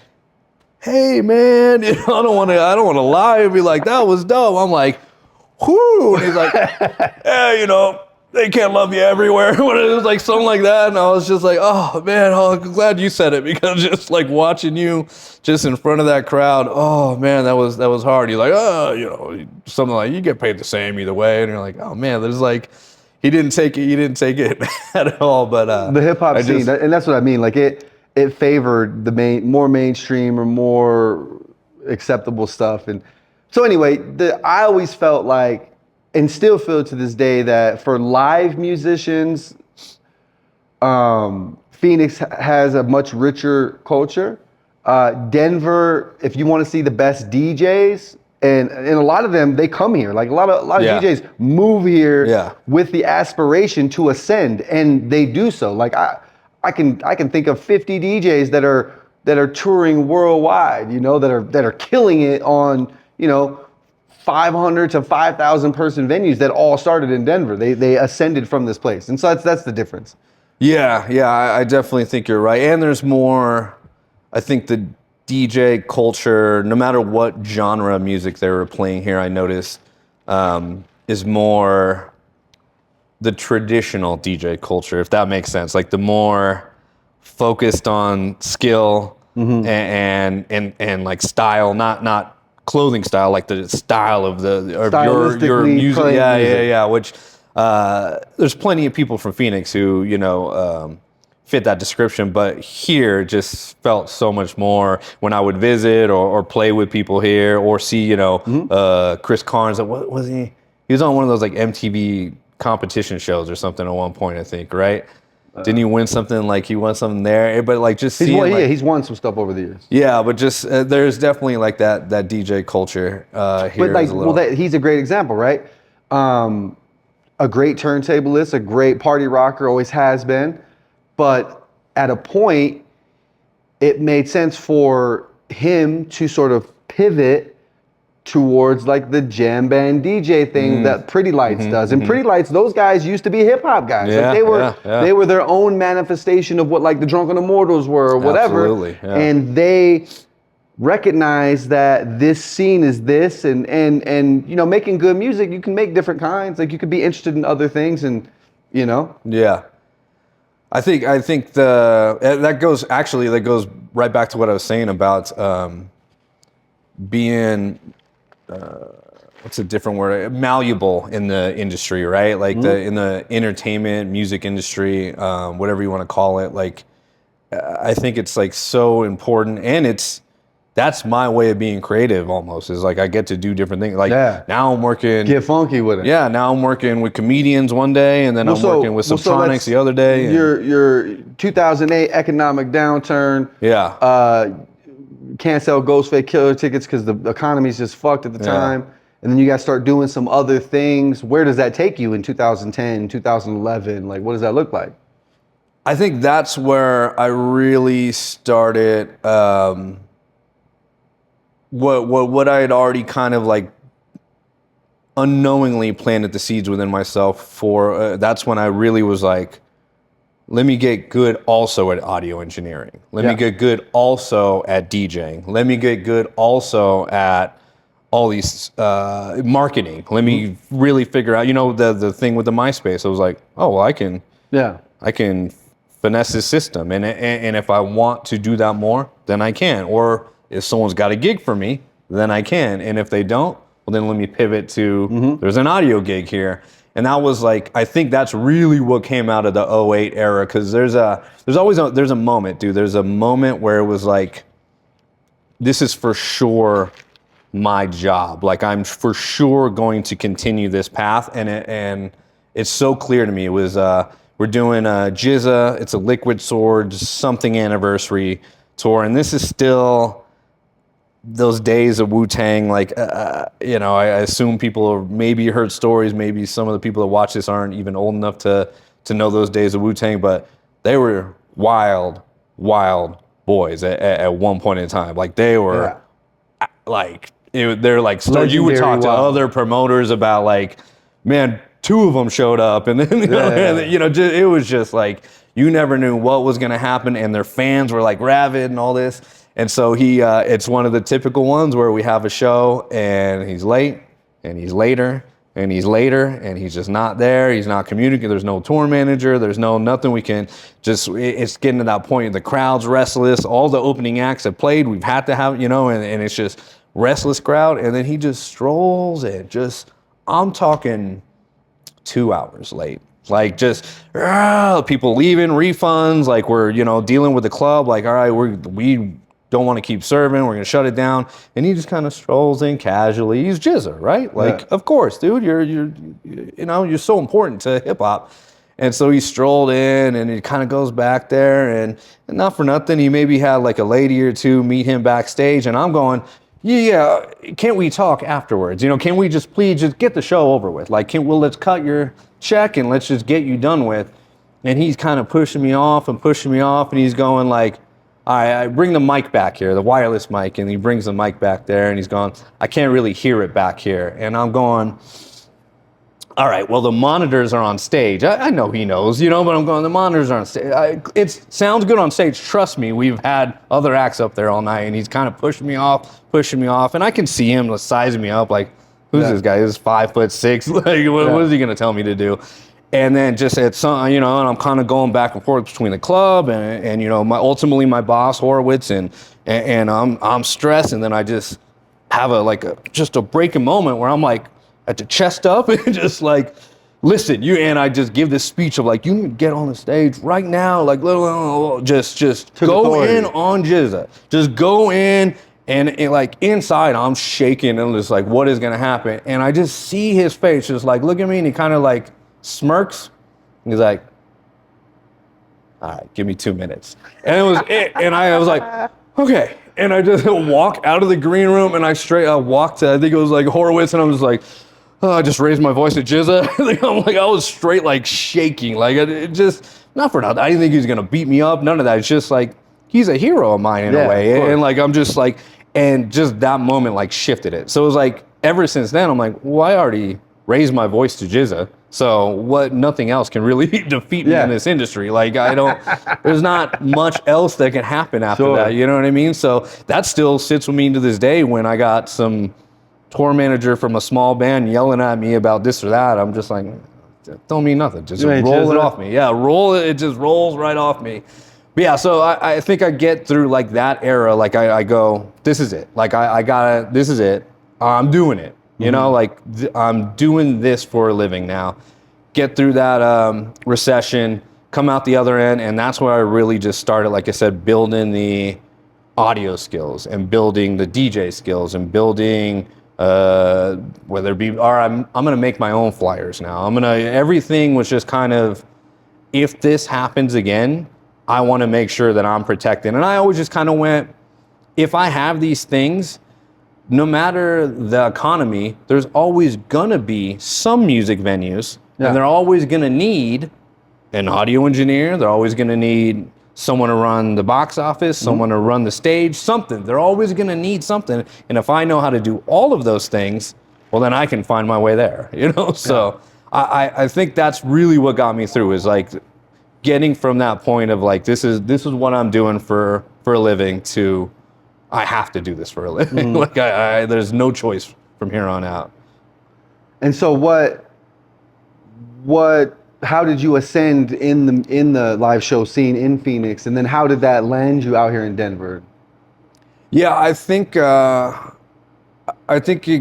"Hey man, I don't want to lie and be like that was dope." I'm like, "Whoo!" And he's like, "Yeah, they can't love you everywhere." It was like something like that. And I was just like, oh man, I'm glad you said it, because just like watching you just in front of that crowd, oh man, that was hard. He's like, something like, you get paid the same either way. And you're like, oh man, there's like, he didn't take it at all. But the hip hop scene, and that's what I mean. Like it favored the more mainstream or more acceptable stuff. And so anyway, I always felt like, and still feel to this day, that for live musicians, Phoenix has a much richer culture. Denver, if you want to see the best DJs, and a lot of them, they come here. Like a lot of DJs move here with the aspiration to ascend, and they do so. Like I can think of 50 DJs that are touring worldwide, that are killing it on, 500 to 5,000 person venues that all started in Denver. They ascended from this place. And so that's the difference. Yeah, I definitely think you're right. And there's more, I think the DJ culture, no matter what genre of music they were playing here, I noticed, is more the traditional DJ culture, if that makes sense. Like the more focused on skill and like style, not clothing style, like the style of your music. Yeah. Which there's plenty of people from Phoenix who fit that description, but here just felt so much more when I would visit or play with people here or see Chris Carnes. What was he? He was on one of those like MTV competition shows or something at one point, I think, right? Didn't he win something? Like he won something there, but like just seeing, he's won some stuff over the years. Yeah, but just there's definitely like that DJ culture here. But like, he's a great example, right? A great turntablist, a great party rocker, always has been. But at a point, it made sense for him to sort of pivot towards like the jam band DJ thing that Pretty Lights does. And Pretty Lights, those guys used to be hip hop guys. Yeah, like they were their own manifestation of what like the Drunken Immortals were or whatever. Absolutely, yeah. And they recognized that this scene is this, and making good music, you can make different kinds. Like you could be interested in other things, and Yeah. I think that goes right back to what I was saying about being what's a different word? Malleable in the industry, right? Like in the entertainment, music industry, whatever you want to call it. Like, I think it's like so important, and that's my way of being creative. Almost is like I get to do different things. Like now I'm working. Get funky with it. Yeah, now I'm working with comedians one day, and then I'm working with Subtronics the other day. Your 2008 economic downturn. Yeah. Can't sell Ghostface Killer tickets because the economy's just fucked at the time. And then you got to start doing some other things. Where does that take you in 2010, 2011? Like, what does that look like? I think that's where I really started what I had already kind of like unknowingly planted the seeds within myself for. That's when I really was like, let me get good also at audio engineering. Let me get good also at DJing. Let me get good also at all these marketing. Let me really figure out, the thing with the MySpace. I was like, oh, well, I can finesse this system. And if I want to do that more, then I can. Or if someone's got a gig for me, then I can. And if they don't, well, then let me pivot to, there's an audio gig here. And that was like, I think that's really what came out of the '08 era. Cause there's always a moment, dude. There's a moment where it was like, this is for sure my job. Like I'm for sure going to continue this path. And it's so clear to me. It was, we're doing Jizza. It's a Liquid Swords something anniversary tour. And this is still those days of Wu-Tang. Like, I assume people have maybe heard stories. Maybe some of the people that watch this aren't even old enough to know those days of Wu-Tang, but they were wild boys at one point in time. Like they were they're like, you would talk to other promoters about like, man, 2 of them showed up, and then it was just like you never knew what was going to happen, and their fans were like rabid and all this. And so it's one of the typical ones where we have a show and he's late and he's later and he's later and he's just not there. He's not communicating. There's no tour manager. There's nothing we can just, it's getting to that point. The crowd's restless. All the opening acts have played. We've had to have, and it's just restless crowd. And then he just strolls in, I'm talking 2 hours late. Like just people leaving, refunds. Like we're, dealing with the club. Like, all right, we don't want to keep serving. We're going to shut it down. And he just kind of strolls in casually. He's Jizza, right? Like, of course, dude, you're so important to hip hop. And so he strolled in and he kind of goes back there and not for nothing, he maybe had like a lady or two meet him backstage. And I'm going, yeah, can't we talk afterwards? Can we please just get the show over with? Like, let's cut your check and let's just get you done with. And he's kind of pushing me off. And he's going like, all right, I bring the mic back here, the wireless mic. And he brings the mic back there and he's going, I can't really hear it back here. And I'm going, all right, well, the monitors are on stage. I know he knows, but I'm going, the monitors are on stage. It sounds good on stage. Trust me, we've had other acts up there all night. And he's kind of pushing me off. And I can see him sizing me up like, who's this guy? He's 5'6". Like, what is he going to tell me to do? And then just at some, and I'm kind of going back and forth between the club and ultimately my boss Horowitz and I'm stressed. And then I just have a breaking moment where I'm like at the chest up and just like, listen, and I just give this speech of like, you need to get on the stage right now. Like, just go in on Jizza. Just go in. And like inside, I'm shaking and just like, what is going to happen? And I just see his face just like, look at me. And he kind of like smirks. And he's like, all right, give me 2 minutes. And it was it. And I was like, okay. And I just walk out of the green room and I walked to, I think it was like Horowitz. And I'm just like, I just raised my voice to Jizza. I was straight like shaking. Like it just, not for nothing. I didn't think he was going to beat me up. None of that. It's just like, he's a hero of mine in a way. And like, I'm just like, and just that moment like shifted it. So it was like, ever since then, I'm like, well, I already raised my voice to Jizza. So nothing else can really defeat me in this industry. Like there's not much else that can happen after that. You know what I mean? So that still sits with me to this day when I got some tour manager from a small band yelling at me about this or that. I'm just like, don't mean nothing. Just roll it off me. Yeah, roll it. It just rolls right off me. But yeah, so I think I get through like that era. Like I go, this is it. Like I gotta, this is it. I'm doing it. You know, like I'm doing this for a living now. Get through that recession, come out the other end, and that's where I really just started, like I said, building the audio skills and building the DJ skills and building whether it be, or I'm gonna make my own flyers now. Everything was just kind of, if this happens again, I want to make sure that I'm protected. And I always just kind of went, if I have these things, no matter the economy, there's always gonna be some music venues, and they're always gonna need an audio engineer. They're always gonna need someone to run the box office, someone to run the stage, something. They're always gonna need something. And if I know how to do all of those things, well, then I can find my way there, you know? So I think that's really what got me through, is like getting from that point of like, this is what I'm doing for a living, to I have to do this for a living. Like there's no choice from here on out. And so how did you ascend in the live show scene in Phoenix, and then how did that land you out here in Denver? Yeah, I think it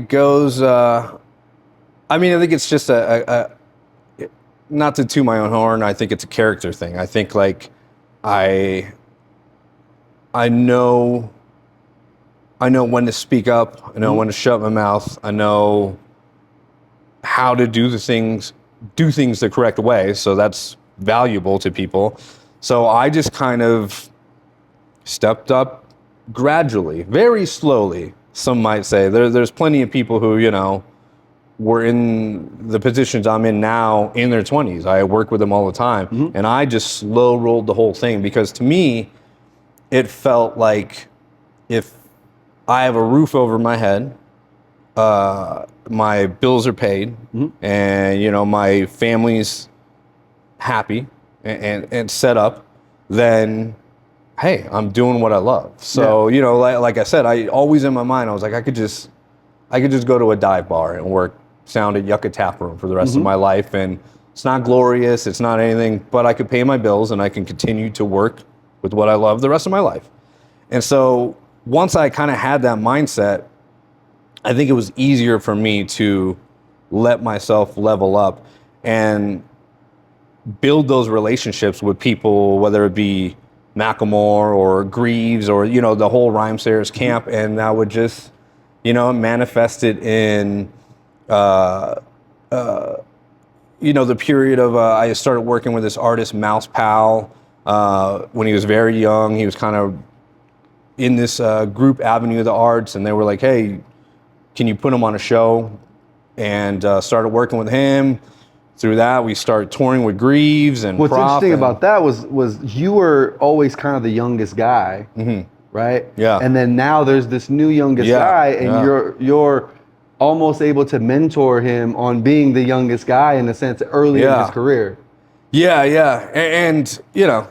goes. I think it's just a not to toot my own horn. I think it's a character thing. I think like I know when to speak up. I know when to shut my mouth. I know how to do things the correct way. So that's valuable to people. So I just kind of stepped up gradually, very slowly. Some might say there's plenty of people who, you know, were in the positions I'm in now in their 20s. I work with them all the time. And I just slow rolled the whole thing, because to me, it felt like if I have a roof over my head, my bills are paid, and you know my family's happy and set up, then hey, I'm doing what I love. So you know, like I said, I always in my mind I was like, I could just go to a dive bar and work sound at Yucca Tap Room for the rest of my life, and it's not glorious, it's not anything, but I could pay my bills and I can continue to work with what I love the rest of my life. And so once I kind of had that mindset, I think it was easier for me to let myself level up and build those relationships with people, whether it be Macklemore or Greaves or, you know, the whole Rhymesayers camp. And that would just, you know, manifest it in, you know, the period of, I started working with this artist, Mouse Pal, when he was very young. He was kind of in this group, Avenue of the Arts, and they were like, hey, can you put him on a show? And started working with him. Through that, we started touring with Greaves and What's Prop. interesting about that was you were always kind of the youngest guy, right? Yeah. And then now there's this new youngest guy, and you're almost able to mentor him on being the youngest guy in a sense early in his career. Yeah. And you know,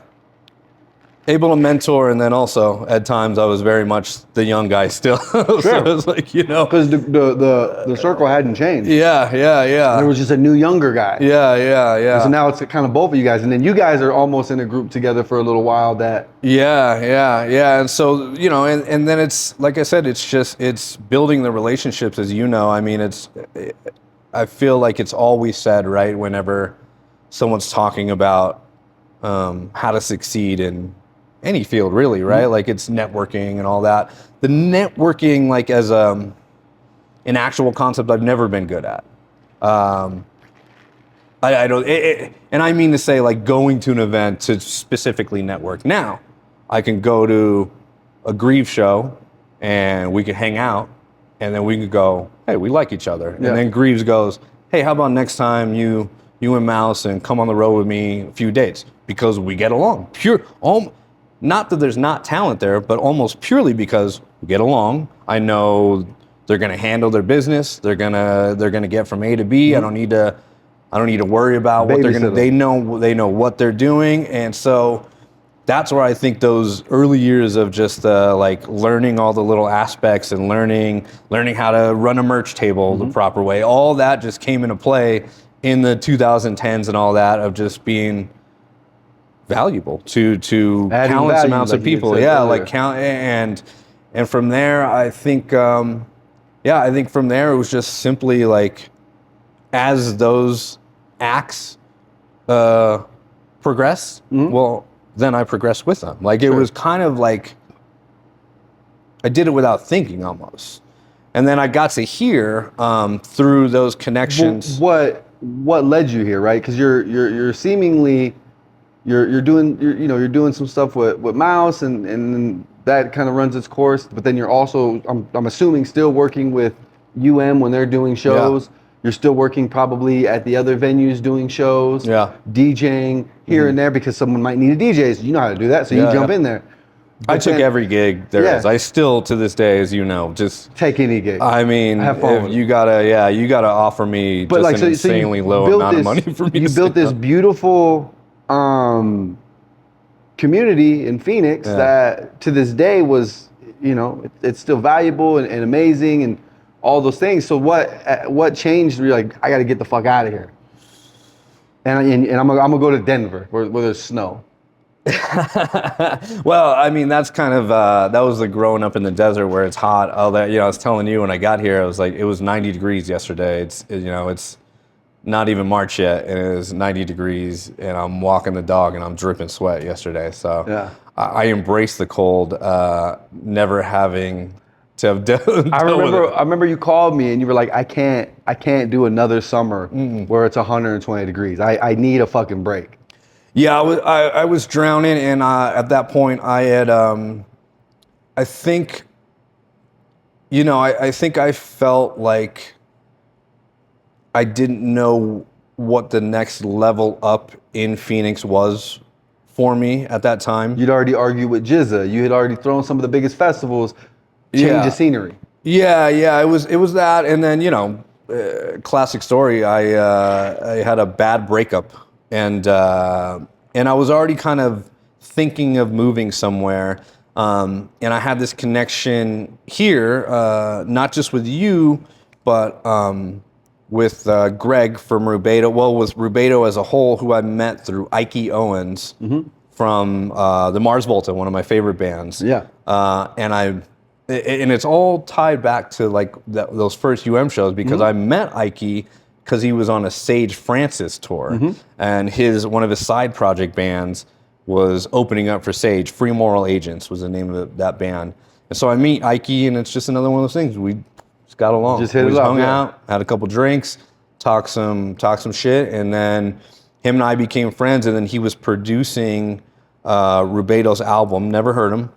able to mentor, and then also at times I was very much the young guy still. So it was like, you know, because the circle hadn't changed. Yeah. There was just a new younger guy. Yeah. And so now it's kind of both of you guys, and then you guys are almost in a group together for a little while. That Yeah. And so, you know, and then it's like I said, it's building the relationships, as you know. I mean, I feel like it's always said, right, whenever someone's talking about how to succeed in any field, really, right? Like it's networking and all that. The networking, like as an actual concept, I've never been good at. I don't, and I mean to say, like going to an event to specifically network. Now, I can go to a Grieve show and we could hang out, and then we could go, hey, we like each other. And then Greaves goes, hey, how about next time you and Mouse and come on the road with me a few dates, because we get along. Not that there's not talent there, but almost purely because we get along. I know they're going to handle their business. They're gonna get from A to B. I don't need to worry about what they're gonna. They know what they're doing, and so that's where I think those early years of just like learning all the little aspects and learning how to run a merch table the proper way. All that just came into play in the 2010s and all that, of just being valuable to Adding countless value, amounts like of you had people. said Yeah, earlier. like count and from there, I think I think from there it was just simply like as those acts progress, well, then I progressed with them. Like it Sure. was kind of like I did it without thinking almost. And then I got to hear through those Well, connections. what led you here, right? Because you're seemingly you're doing you're doing some stuff with Mouse and that kind of runs its course. But then you're also I'm assuming still working with when they're doing Yeah. shows. You're still working probably at the other venues doing shows, Yeah. DJing here and there because someone might need a DJ. So you know how to do that, so you Yeah, jump yeah. in there. I But took then, every gig there is. yeah, I still, to this day, as you know, just take any gig. I mean, Have fun if with you it. gotta, you gotta offer me But just like an so you insanely low built amount of this money for me you to built sit this down. beautiful community in Phoenix Yeah. that to this day was it's still valuable and amazing and all those things. So what changed? You're like, I got to get the fuck out of here, and I'm gonna go to Denver where there's snow. Well, I mean, that's kind of that was the growing up in the desert where it's hot. Oh, that I was telling you when I got here, I was like, it was 90 degrees yesterday. It's not even March yet, and it was 90 degrees, and I'm walking the dog, and I'm dripping sweat yesterday. So Yeah. I embraced the cold, never having to have dealt with it. I remember you called me and you were like, I can't do another summer where it's 120 degrees. I need a fucking break. Yeah, I was drowning, and at that point, I had I think, I think I felt like I didn't know what the next level up in Phoenix was for me at that time. You'd already argued with Jizza. You had already thrown some of the biggest festivals. Change of scenery. Yeah, it was that, and then classic story. I had a bad breakup, and I was already kind of thinking of moving somewhere, and I had this connection here, not just with you, but with Greg from Rubedo. Well, with Rubedo as a whole, who I met through Ike Owens from the Mars Volta, one of my favorite bands. Yeah. And it's all tied back to like those first shows because I met Ike because he was on a Sage Francis tour, and one of his side project bands was opening up for Sage. Free Moral Agents was the name of that band, and so I meet Ike, and it's just another one of those things. We just got along. Just hit we it up, hung yeah. out, had a couple drinks, talked some shit, and then him and I became friends. And then he was producing Rubedo's album. Never heard him.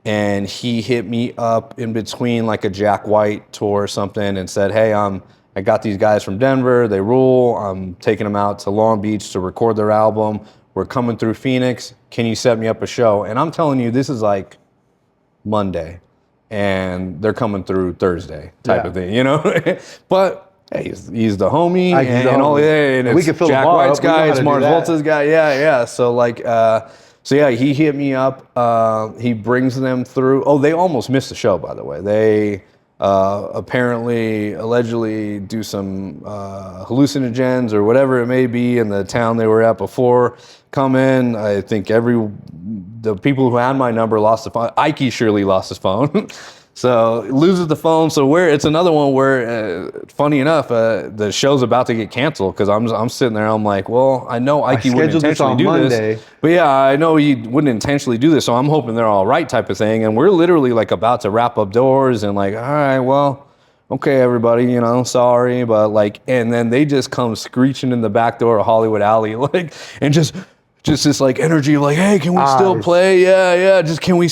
And he hit me up in between like a Jack White tour or something and said, hey, I got these guys from Denver. They rule. I'm taking them out to Long Beach to record their album. We're coming through Phoenix. Can you set me up a show? And I'm telling you, this is like Monday, and they're coming through Thursday type of thing, But hey, he's the homie, and all. And it's we can fill Jack the bar White's up. We know guy, how it's to do Mars that. Volta's guy. Yeah. So like. So yeah, he hit me up. He brings them through. Oh, they almost missed the show, by the way. They allegedly do some hallucinogens or whatever it may be in the town they were at before. Come in. I think the people who had my number lost the phone. Ike surely lost his phone. So loses the phone. So it's another one where, funny enough, the show's about to get canceled because I'm sitting there. I'm like, well, I know Ike wouldn't intentionally do this, but yeah, I know he wouldn't intentionally do this. So I'm hoping they're all right, type of thing. And we're literally like about to wrap up doors and like, all right, well, okay, everybody, sorry, but like, and then they just come screeching in the back door of Hollywood Alley, like, and just this like energy of like, hey, can we still play? Yeah. Just can we?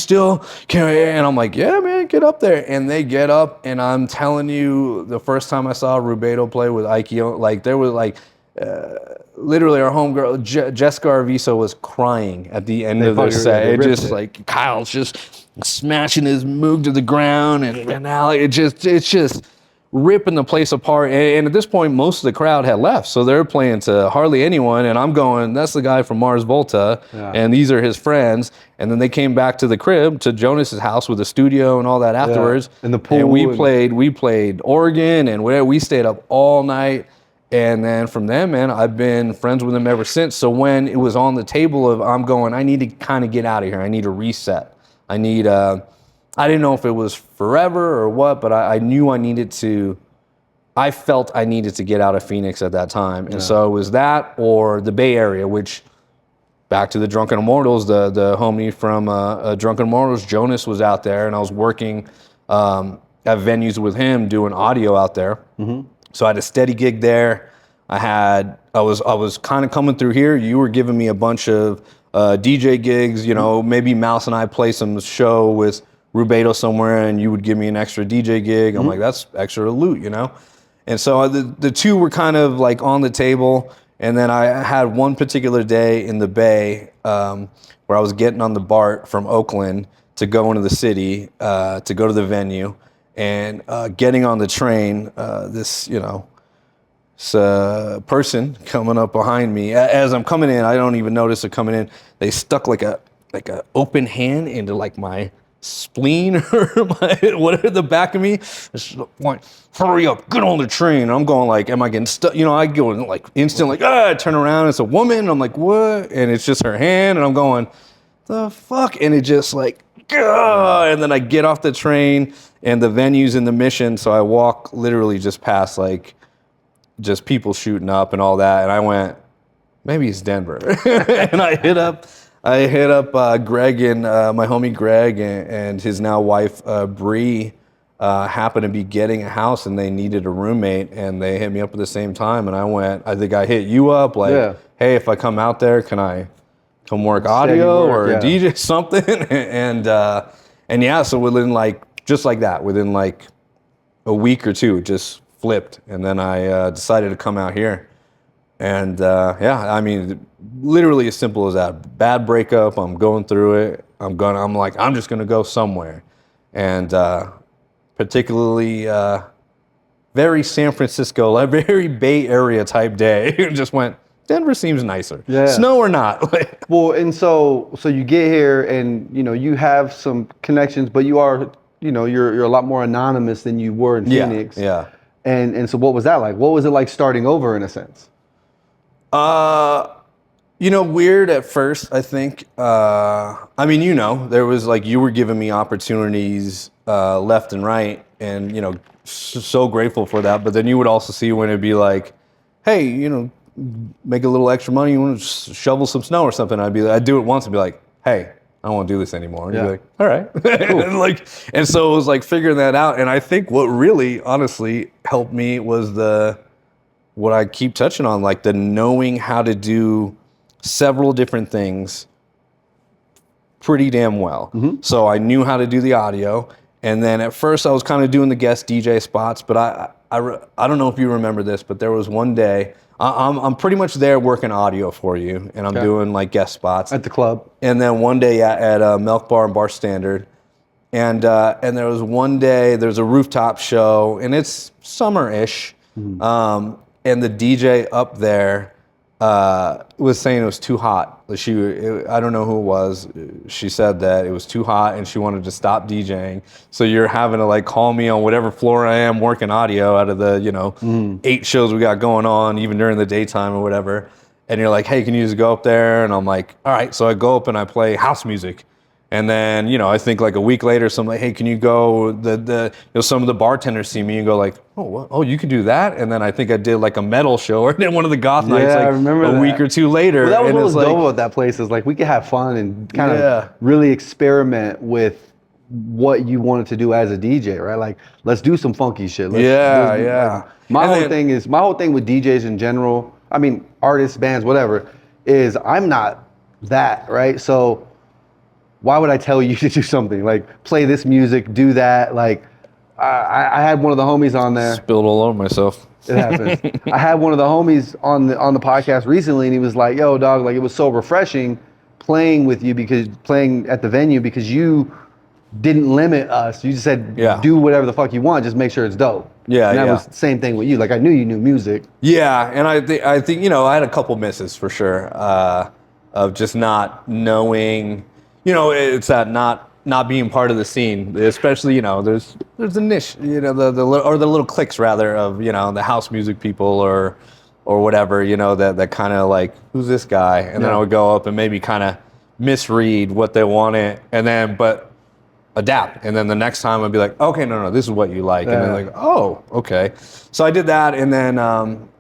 And I'm like, yeah, man, get up there. And they get up, and I'm telling you, the first time I saw Rubedo play with Ike, like there was like, literally our homegirl, Jessica Arvizo was crying at the end of their set. It just like Kyle's just smashing his Moog to the ground, and Ali, it's just ripping the place apart. And at this point, most of the crowd had left, so they're playing to hardly anyone. And I'm going, that's the guy from Mars Volta, and these are his friends. And then they came back to the crib, to Jonas's house with a studio and all that afterwards. And the pool. And we played Oregon, and we stayed up all night. And then from then, man, I've been friends with him ever since. So when it was on the table of I'm going, I need to kind of get out of here. I need a reset. I need, I didn't know if it was forever or what, but I knew I felt I needed to get out of Phoenix at that time. And so it was that or the Bay Area, which back to the Drunken Immortals, the homie from Drunken Immortals, Jonas, was out there, and I was working at venues with him doing audio out there. So I had a steady gig there. I was kind of coming through here. You were giving me a bunch of DJ gigs, you know, maybe Mouse and I play some show with Rubedo somewhere, and you would give me an extra DJ gig. I'm like, that's extra loot, you know? And so the two were kind of like on the table. And then I had one particular day in the Bay where I was getting on the BART from Oakland to go into the city, to go to the venue. And getting on the train, this person coming up behind me. As I'm coming in, I don't even notice it coming in. They stuck like a open hand into like my spleen or whatever, the back of me. It's like, hurry up, get on the train. And I'm going like, am I getting stuck? You know, I go like instant, like, I turn around, it's a woman. I'm like, what? And it's just her hand. And I'm going, the fuck? And it just like, and then I get off the train and the venue's in the Mission. So I walk literally just past like just people shooting up and all that. And I went, maybe it's Denver. And I hit up Greg and my homie Greg and his now wife Bree happened to be getting a house and they needed a roommate and they hit me up at the same time and I went, I think I hit you up like, hey, if I come out there, can I come work audio or DJ something? and yeah, so within like just like that, within like a week or two, it just flipped, and then I decided to come out here. And I mean, literally as simple as that. Bad breakup. I'm going through it. I'm just gonna go somewhere, and particularly very San Francisco, like very Bay Area type day. Just went. Denver seems nicer. Yeah. Snow or not. Well, and so you get here, and you know you have some connections, but you are, you know, you're a lot more anonymous than you were in Phoenix. Yeah. And so what was that like? What was it like starting over in a sense? You know, weird at first, I think. I mean, you know, there was like, you were giving me opportunities left and right, and, you know, so grateful for that. But then you would also see when it'd be like, hey, you know, make a little extra money, you want to shovel some snow or something. I'd do it once and be like, hey, I don't want to do this anymore. And you'd be like, all right. Cool. and so it was like figuring that out. And I think what really, honestly, helped me was what I keep touching on, like the knowing how to do several different things pretty damn well. So I knew how to do the audio. And then at first I was kind of doing the guest DJ spots, but I don't know if you remember this, but there was one day, I'm pretty much there working audio for you, and I'm doing like guest spots. At the club. And then one day at Milk Bar and Bar Standard, and there was one day, there's a rooftop show, and it's summer-ish, and the DJ up there was saying it was too hot. I don't know who it was. She said that it was too hot and she wanted to stop DJing. So you're having to like call me on whatever floor I am working audio out of the, you know, 8 shows we got going on, even during the daytime or whatever. And you're like, hey, can you just go up there? And I'm like, all right. So I go up and I play house music. And then, you know, I think like a week later, something like, hey, can you go, you know, some of the bartenders see me and go like, oh, what? Oh, you can do that? And then I think I did like a metal show or then one of the goth nights like I remember a week or two later. Well, that was and what was like, dope about that place is like we could have fun and kind of really experiment with what you wanted to do as a DJ, right? Like, let's do some funky shit. Like, my whole thing with DJs in general, I mean, artists, bands, whatever, is I'm not that, right? So why would I tell you to do something like play this music, do that? Like, I had one of the homies on there. Spilled all over myself. It happens. I had one of the homies on the podcast recently, and he was like, "Yo, dog, like it was so refreshing playing with you playing at the venue because you didn't limit us. You just said do whatever the fuck you want, just make sure it's dope." Yeah, and that was the same thing with you. Like I knew you knew music. Yeah, and I think you know I had a couple misses for sure of just not knowing. You know, it's that not being part of the scene, especially, you know, there's a niche, you know, the little cliques rather of, you know, the house music people or or whatever, you know, that kind of like, who's this guy? And then I would go up and maybe kind of misread what they wanted, and then but adapt. And then the next time I'd be like, okay, no, this is what you like. And then like, oh, okay. So I did that, and then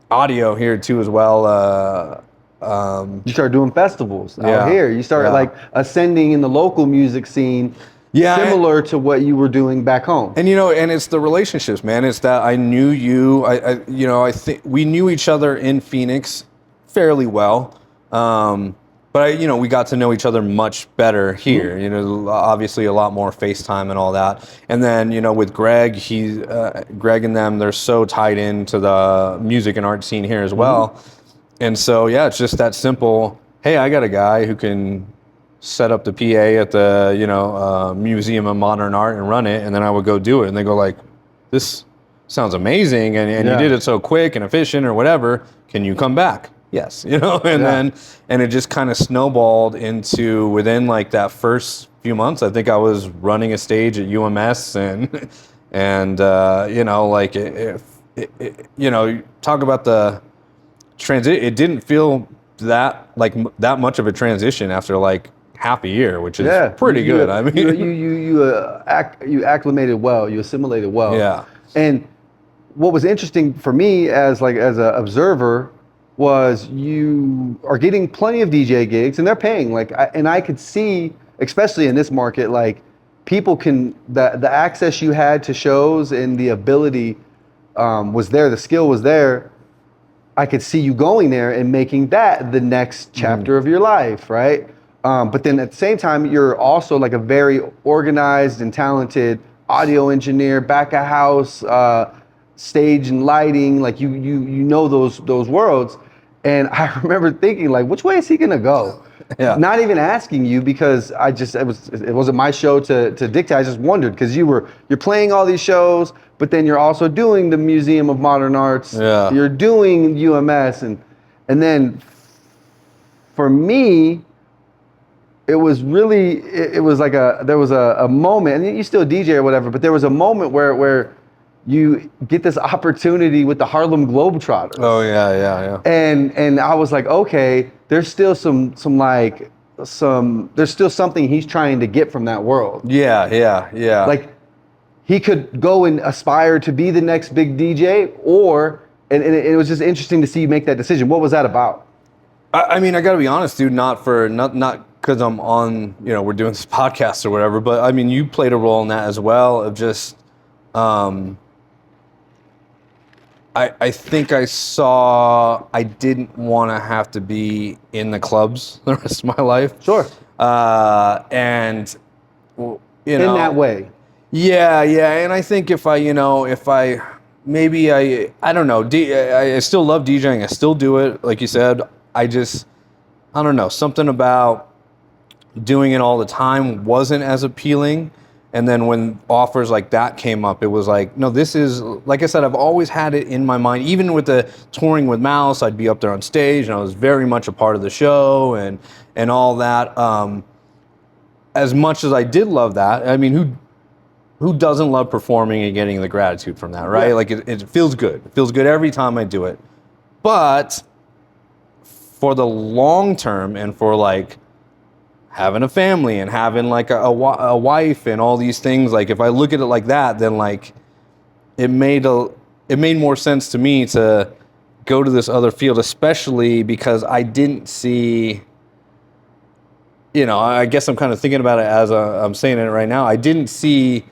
audio here too as well. You start doing festivals out here. You start like ascending in the local music scene, similar to what you were doing back home. And you know, and it's the relationships, man. It's that I knew you. I think we knew each other in Phoenix fairly well. But we got to know each other much better here. You know, obviously a lot more FaceTime and all that. And then with Greg, Greg and them, they're so tied into the music and art scene here as well. And so it's just that simple. Hey, I got a guy who can set up the PA at the Museum of Modern Art and run it, and then I would go do it. And they go like, "This sounds amazing, and you did it so quick and efficient, or whatever. Can you come back?" Yes, then it just kind of snowballed into within like that first few months. I think I was running a stage at UMS, and talk about the transit. It didn't feel that much of a transition after like half a year, which is pretty good. I mean, you acclimated well, you assimilated well. Yeah. And what was interesting for me as an observer was you are getting plenty of DJ gigs, and they're paying. And I could see, especially in this market, like people can the access you had to shows and the ability was there, the skill was there. I could see you going there and making that the next chapter of your life, right? But then at the same time, you're also like a very organized and talented audio engineer, back of house, stage and lighting. Like you know those worlds. And I remember thinking, like, which way is he gonna go? Yeah. Not even asking you, because it wasn't my show to dictate. I just wondered, because you're playing all these shows, but then you're also doing the Museum of Modern Arts. Yeah. You're doing UMS, and then for me, it was really like there was a moment, and you still DJ or whatever, but there was a moment where you get this opportunity with the Harlem Globetrotters. Oh yeah. And I was like, okay, there's still there's still something he's trying to get from that world. Yeah. Like he could go and aspire to be the next big DJ, and it was just interesting to see you make that decision. What was that about? I mean, I got to be honest, dude. Not because I'm on, we're doing this podcast or whatever, but I mean, you played a role in that as well. Of just, I think I saw I didn't want to have to be in the clubs the rest of my life. Sure. And in that way. Yeah, and I think if I maybe I don't know, I still love DJing. I still do it, like you said. I don't know, something about doing it all the time wasn't as appealing. And then when offers like that came up, it was like, no, this is, like I said, I've always had it in my mind. Even with the touring with Mouse, I'd be up there on stage, and I was very much a part of the show and all that. As much as I did love that, I mean, who doesn't love performing and getting the gratitude from that, right? Yeah. Like it feels good. It feels good every time I do it. But for the long term, and for like having a family and having like a wife and all these things, like if I look at it like that, then like it made more sense to me to go to this other field, especially because I didn't see, I guess I'm kind of thinking about it as I'm saying it right now. I didn't see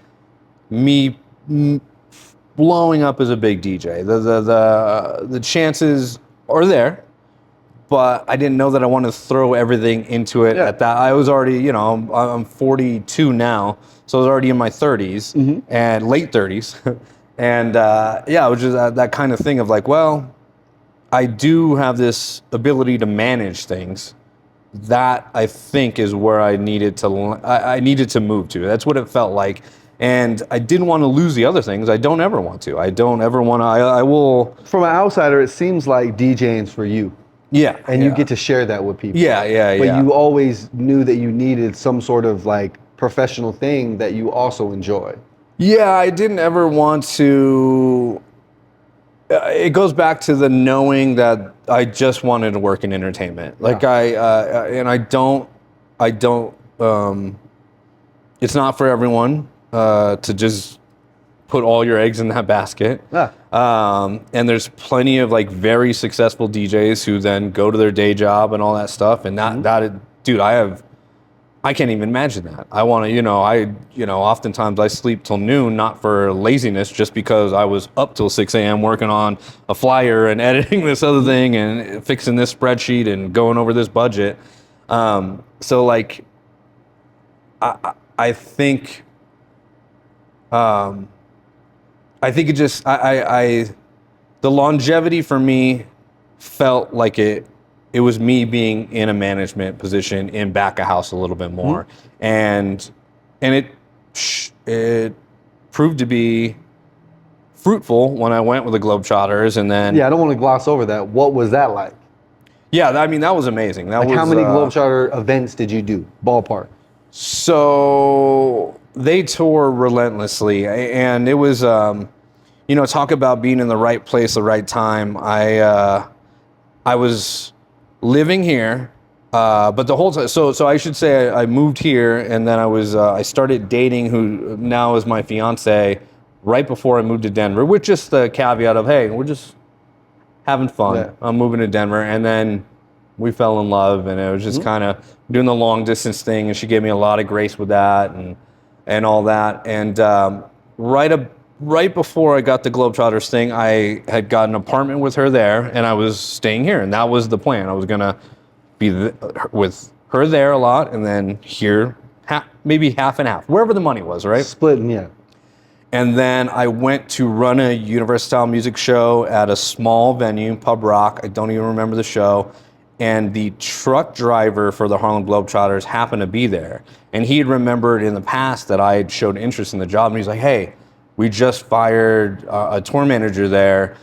me blowing up as a big DJ. The chances are there, but I didn't know that I wanted to throw everything into it at that. I was already, I'm 42 now, so I was already in my 30s and late 30s. And it was just that kind of thing of like, well, I do have this ability to manage things. That I think is where I needed to move to. That's what it felt like. And I didn't want to lose the other things. I don't ever want to. I don't ever want to. I will. From an outsider, it seems like DJing's for you. Yeah. And you get to share that with people. Yeah. But you always knew that you needed some sort of like professional thing that you also enjoy. Yeah, I didn't ever want to it goes back to the knowing that I just wanted to work in entertainment. Like and I don't. It's not for everyone to just put all your eggs in that basket. Yeah. And there's plenty of like very successful DJs who then go to their day job and all that stuff. And dude, I can't even imagine that. I want to, oftentimes I sleep till noon, not for laziness, just because I was up till 6 a.m. working on a flyer and editing this other thing and fixing this spreadsheet and going over this budget. So like, I think, I think it just, the longevity for me felt like it was me being in a management position in back of house a little bit more. And it proved to be fruitful when I went with the Globetrotters. And then, Yeah, I don't want to gloss over that. What was that like? yeah, I mean, that was amazing. That Like, was, how many Globetrotter events did you do? Ballpark. So they tour relentlessly, and it was, talk about being in the right place, the right time. I was living here, but the whole time. So I should say I moved here, and then I started dating who now is my fiance right before I moved to Denver, with just the caveat of, hey, we're just having fun. Yeah. I'm moving to Denver, and then we fell in love, and it was just kind of doing the long distance thing, and she gave me a lot of grace with that and all that. And right before I got the Globetrotters thing, I had got an apartment with her there, and I was staying here, and that was the plan. I was gonna be with her there a lot, and then here, maybe half and half, wherever the money was, right? Splitting, yeah. And then I went to run a Universal music show at a small venue, Pub Rock. I don't even remember the show. And the truck driver for the Harlem Globetrotters happened to be there. And he had remembered in the past that I had showed interest in the job. And he's like, hey, we just fired a tour manager there.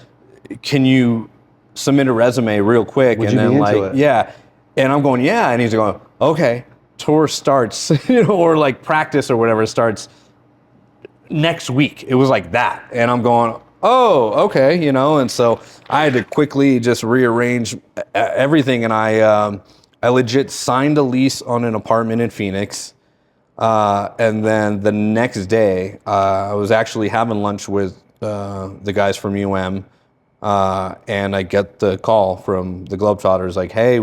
Can you submit a resume real quick? Would and you then be into it? yeah. And I'm going, yeah. And he's going, okay, tour starts, or like practice or whatever starts next week. It was like that. And I'm going, oh, okay, and so I had to quickly just rearrange everything. And I legit signed a lease on an apartment in Phoenix. And then the next day, I was actually having lunch with the guys from and I get the call from the Globetrotters like, hey,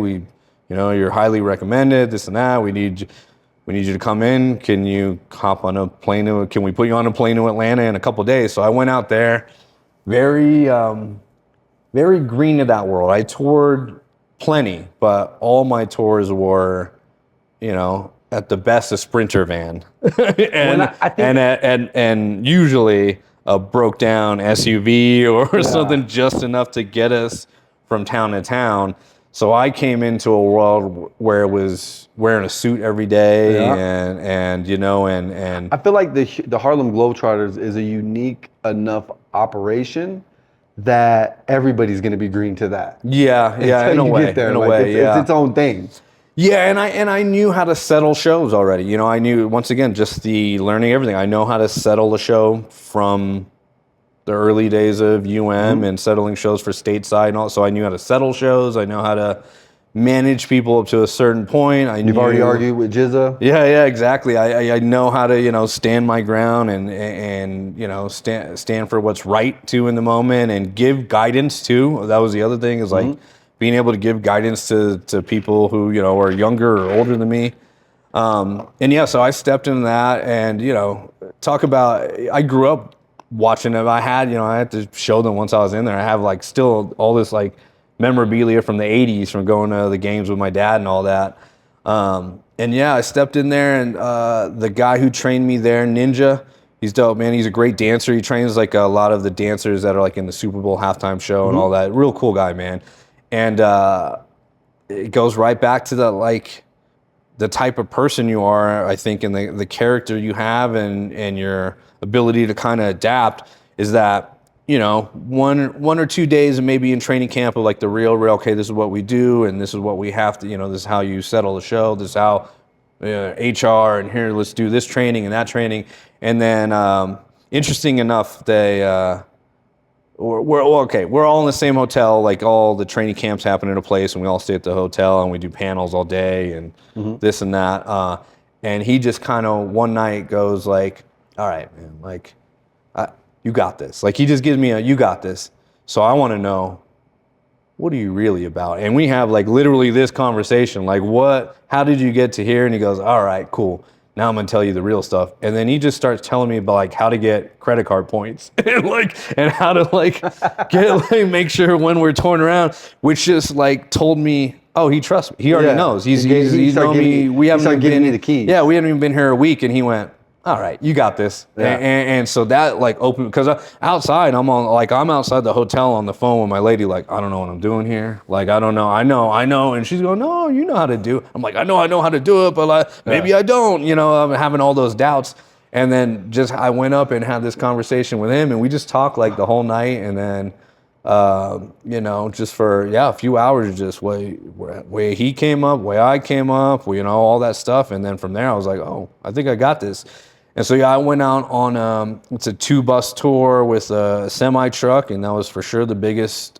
you're highly recommended, this and that. We need you to come in. Can you hop on a plane can we put you on a plane to Atlanta in a couple of days? So I went out there, very green to that world. I toured plenty, but all my tours were, at the best a Sprinter van, and usually a broke down SUV or something just enough to get us from town to town. So I came into a world where it was wearing a suit every day, and I feel like the Harlem Globetrotters is a unique enough operation that everybody's going to be green to that. yeah, in a way, It's its own thing. Yeah, and I knew how to settle shows already. I knew, once again, just the learning everything. I know how to settle a show from the early days of and settling shows for stateside and all. So I knew how to settle shows. I know how to manage people up to a certain point. You've already argued with Jizza. Yeah, exactly. I know how to, stand my ground and stand for what's right too in the moment, and give guidance too. That was the other thing, is like being able to give guidance to people who, are younger or older than me. So I stepped into that, and, talk about, I grew up watching them. I had to show them once I was in there. I have like still all this like memorabilia from the 80s from going to the games with my dad and all that. I stepped in there, and the guy who trained me there, Ninja, he's dope, man. He's a great dancer. He trains like a lot of the dancers that are like in the Super Bowl halftime show and all that. Real cool guy, man. And it goes right back to the type of person you are, I think, and the character you have, and your ability to kind of adapt, is that, one or 2 days maybe in training camp of like the real, okay, this is what we do, and this is what we have to, this is how you settle the show, this is how HR, and here, let's do this training and that training. And then, interesting enough, we're all in the same hotel. Like all the training camps happen in a place, and we all stay at the hotel, and we do panels all day and this and that. And he just kind of one night goes like, "All right, man, like, you got this." Like he just gives me a, "You got this." So I want to know, what are you really about? And we have like literally this conversation, like how did you get to here? And he goes, "All right, cool. Now I'm gonna tell you the real stuff." And then he just starts telling me about like how to get credit card points and how to like make sure when we're touring around, which just like told me, oh, he trusts me. He already knows. He's known me. We haven't even giving been me the keys. Yeah, we haven't even been here a week, and he went, "All right, you got this." Yeah. And so that like opened, because outside I'm outside the hotel on the phone with my lady, like, I don't know what I'm doing here. Like, I don't know. I know. And she's going, "No, you know how to do it." I'm like, I know how to do it, but like, maybe I don't, I'm having all those doubts. And then I went up and had this conversation with him, and we just talked like the whole night. And then, just for, a few hours, just way he came up, way I came up, all that stuff. And then from there I was like, oh, I think I got this. And so, I went out on, it's a 2-bus tour with a semi truck, and that was for sure the biggest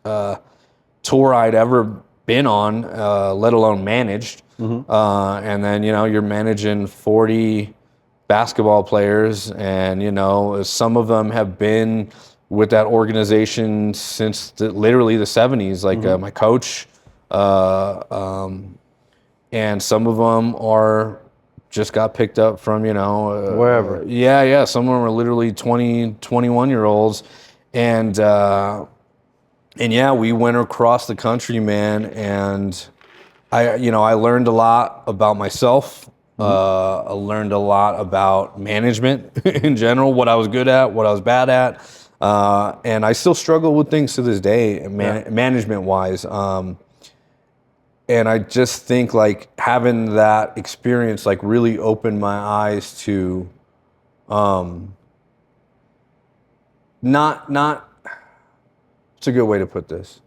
tour I'd ever been on, let alone managed. And then, you're managing 40 basketball players, and, some of them have been with that organization since literally the 70s, like my coach, and some of them just got picked up from, wherever. Some of them are literally 20, 21-year-olds. And we went across the country, man. And I learned a lot about myself. I learned a lot about management in general, what I was good at, what I was bad at. And I still struggle with things to this day, management wise. And I just think like having that experience like really opened my eyes to not it's a good way to put this.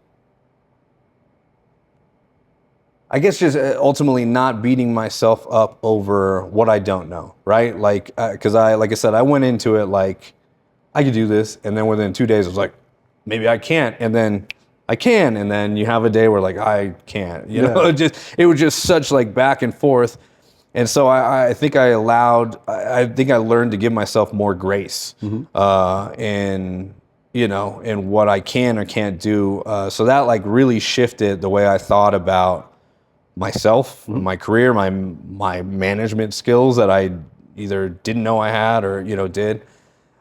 I guess just ultimately not beating myself up over what I don't know, right? Like, because like I said, I went into it like I could do this, and then within 2 days I was like, maybe I can't, and then I can, and then you have a day where like I can't, it was just such like back and forth. And so I think I learned to give myself more grace in what I can or can't do. So that like really shifted the way I thought about myself, my career, my management skills that I either didn't know I had or did.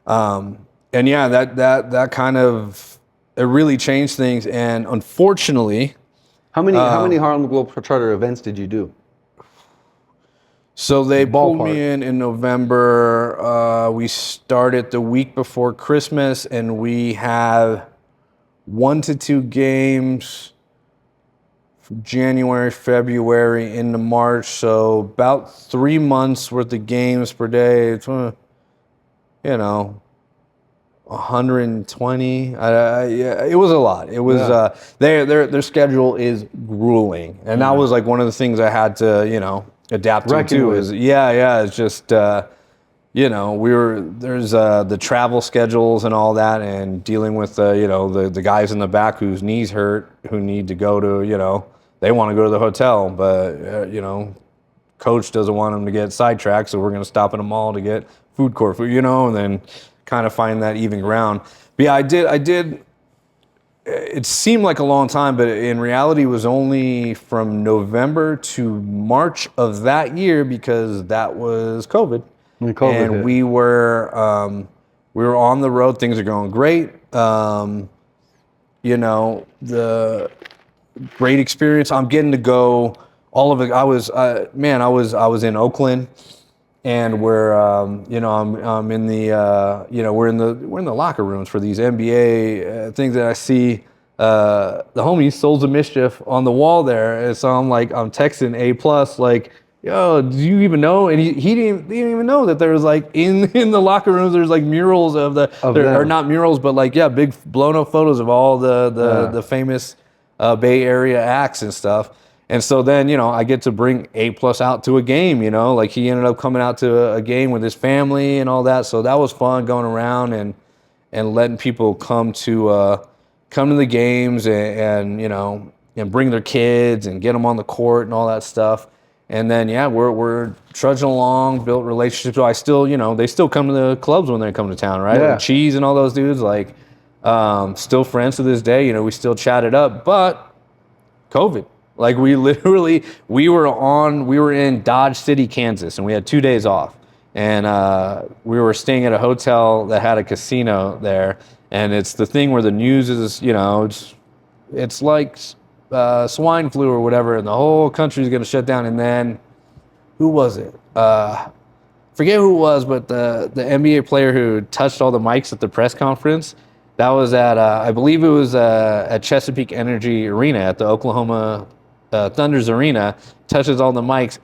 That kind of, it really changed things. And unfortunately, how many Harlem Globetrotter events did you do? So they pulled me in November. We started the week before Christmas, and we had 1 to 2 games from January, February into March. So about 3 months worth of games per day. It's, 120. It was a lot. It was their schedule is grueling, and that was like one of the things I had to adapt to too. It's just there's the travel schedules and all that, and dealing with the guys in the back whose knees hurt, who need to go to they want to go to the hotel, but coach doesn't want them to get sidetracked, so we're going to stop in a mall to get food court food, and then kind of find that even ground. But I did. It seemed like a long time, but in reality, it was only from November to March of that year, because that was COVID. And we were on the road. Things are going great. The great experience. I'm getting to go all of it. I was in Oakland. And we're, I'm in the, we're in the locker rooms for these NBA things that I see. The homie Souls of Mischief on the wall there, and so I'm texting A+, like, yo, do you even know? And he didn't even know that there was like in the locker rooms there's like murals or not murals, but like big blown up photos of all the famous Bay Area acts and stuff. And so then, I get to bring A+ out to a game, like he ended up coming out to a game with his family and all that. So that was fun going around. and letting people come to the games and you know, and bring their kids and get them on the court and all that stuff. And then yeah, we're trudging along, built relationships. I still, you know, they still come to the clubs when they come to town, right? Yeah. Like Cheese and all those dudes, like still friends to this day. You know, we still chat it up, but COVID. Like we literally, we were in Dodge City, Kansas, and we had 2 days off. And we were staying at a hotel that had a casino there. And it's the thing where the news is, you know, it's like swine flu or whatever, and the whole country is going to shut down. And then, who was it? Forget who it was, but the NBA player who touched all the mics at the press conference. That was at, I believe it was at Chesapeake Energy Arena at the Oklahoma Thunder's Arena, touches all the mics.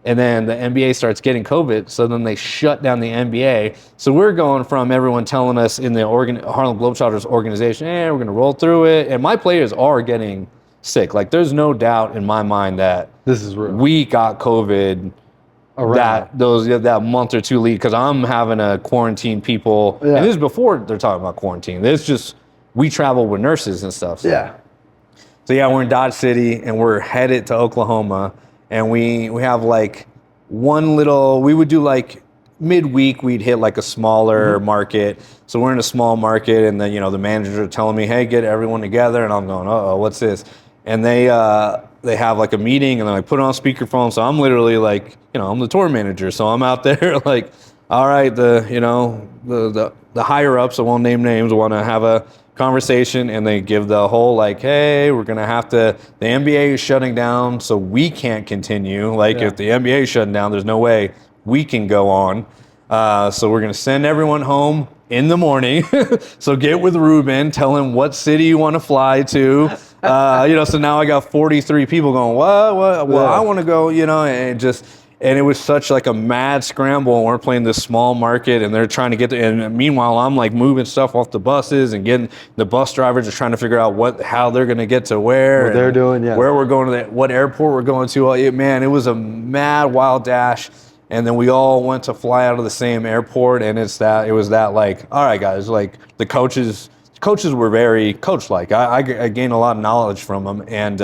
And then the NBA starts getting COVID. So then they shut down the NBA. So we're going from everyone telling us in the Harlem Globetrotters organization, we're going to roll through it. And my players are getting sick. Like there's no doubt in my mind that This is real. we got COVID that month or two lead, because I'm having to quarantine people. Yeah. And this is before they're talking about quarantine. This just, we travel with nurses and stuff. So. Yeah. So yeah, we're in Dodge City and we're headed to Oklahoma, and we have like we would do like midweek, we'd hit like a smaller market. So we're in a small market, and then, you know, the managers are telling me, hey, get everyone together. And I'm going, uh-oh, what's this? And they have like a meeting, and then I put it on speakerphone. So I'm literally like, you know, I'm the tour manager. So I'm out there like, all right, the higher ups, I won't name names, want to have a conversation, and they give the whole like, hey, we're going to have to, the NBA is shutting down, so we can't continue. Like if the NBA is shutting down, there's no way we can go on. So we're going to send everyone home in the morning. So get with Reuben, tell him what city you want to fly to. You know, so now I got 43 people going, what? Well, I want to go, you know, and it was such like a mad scramble. And we're playing this small market, and they're trying to get there. And meanwhile, I'm like moving stuff off the buses, and getting the bus drivers are trying to figure out how they're going to get to where. What they're doing, yeah. Where we're going to, what airport we're going to. Man, it was a mad wild dash. And then we all went to fly out of the same airport, and it was that like, all right, guys, like the coaches were very coach-like. I gained a lot of knowledge from them, and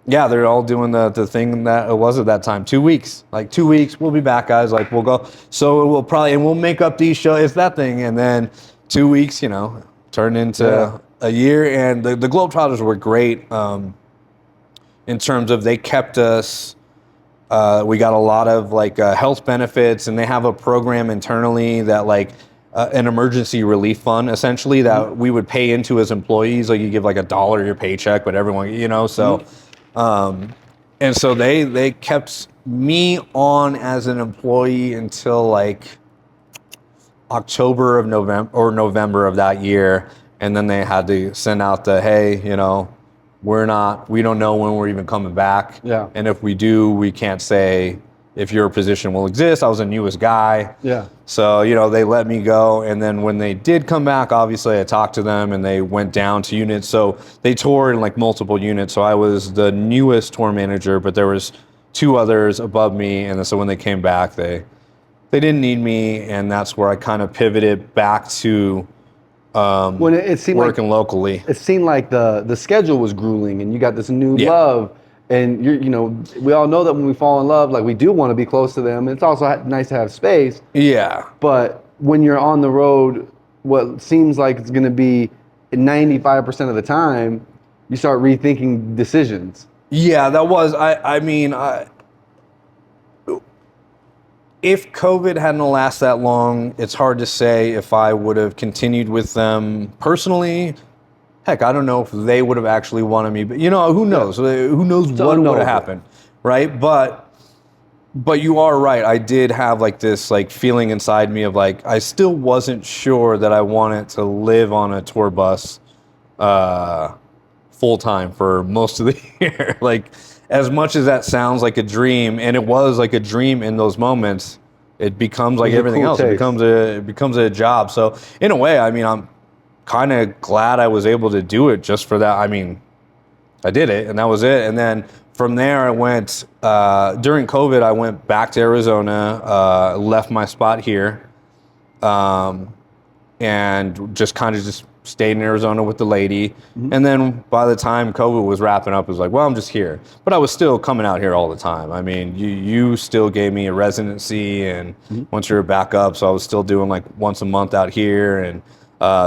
yeah, they're all doing the thing that it was at that time. 2 weeks, like 2 weeks, we'll be back, guys. Like we'll go. So we'll make up these shows. It's that thing, and then 2 weeks, you know, turned into a year. And the Globetrotters were great in terms of they kept us. We got a lot of like health benefits, and they have a program internally that like an emergency relief fund, essentially, that we would pay into as employees. Like you give like $1 of your paycheck, but everyone, you know, so, and so they kept me on as an employee until like November of that year. And then they had to send out hey, you know, we don't know when we're even coming back. Yeah. And if we do, we can't say if your position will exist. I was the newest guy. Yeah. So, you know, they let me go. And then when they did come back, obviously I talked to them, and they went down to units. So they toured in like multiple units. So I was the newest tour manager, but there was 2 others above me. And so when they came back, they didn't need me. And that's where I kind of pivoted back to when it seemed working locally. It seemed like the schedule was grueling, and you got this new love, and you know, we all know that when we fall in love, like we do want to be close to them. It's also nice to have space. Yeah. But when you're on the road, what seems like it's going to be 95% of the time, you start rethinking decisions. Yeah, that was, if COVID hadn't lasted that long, it's hard to say if I would have continued with them personally. Heck, I don't know if they would have actually wanted me, but you know, who knows? Who knows what would have happened, right? But you are right. I did have like this like feeling inside me of like, I still wasn't sure that I wanted to live on a tour bus full time for most of the year. Like, as much as that sounds like a dream, and it was like a dream in those moments, it becomes like everything else. It becomes a job. So in a way, I mean, I'm kind of glad I was able to do it just for that. I mean, I did it, and that was it. And then from there, I went, during COVID, I went back to Arizona, left my spot here. and just kind of just stayed in Arizona with the lady. Mm-hmm. And then by the time COVID was wrapping up, it was like, well, I'm just here. But I was still coming out here all the time. I mean, you still gave me a residency, and Mm-hmm. once you were back up, so I was still doing like once a month out here. And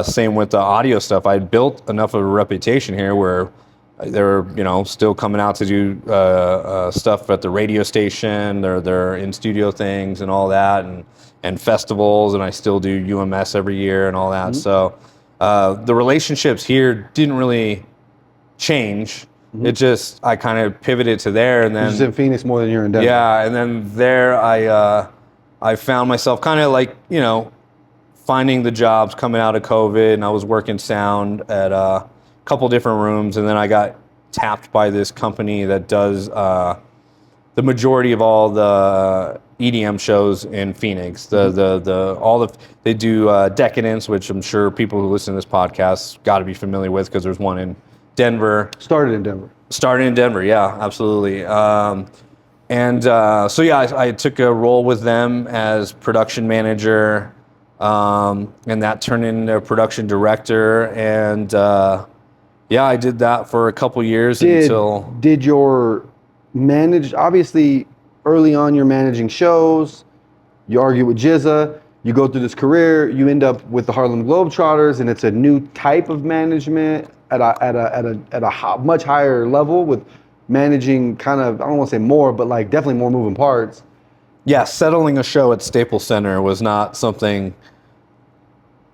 same with the audio stuff. I built enough of a reputation here where they were, still coming out to do stuff at the radio station. They're in studio things and all that, and festivals, and I still do UMS every year and all that. Mm-hmm. So the relationships here didn't really change. Mm-hmm. It just, I kind of pivoted to there, and You're then just in Phoenix more than you're in Denver. yeah, and then there I found myself kind of like, finding the jobs coming out of COVID, and I was working sound at a couple different rooms, and then I got tapped by this company that does the majority of all the EDM shows in Phoenix. They do Decadence, which I'm sure people who listen to this podcast got to be familiar with because there's one in Denver. Started in Denver, yeah, absolutely. So yeah, I took a role with them as production manager, and that turned into production director, and yeah, I did that for a couple years until. Did your obviously early on you're managing shows, you argue with Jizza, you go through this career, you end up with the Harlem Globetrotters, and it's a new type of management at a much higher level with managing kind of, I don't want to say more, but like definitely more moving parts. Yeah, settling a show at Staples Center was not something,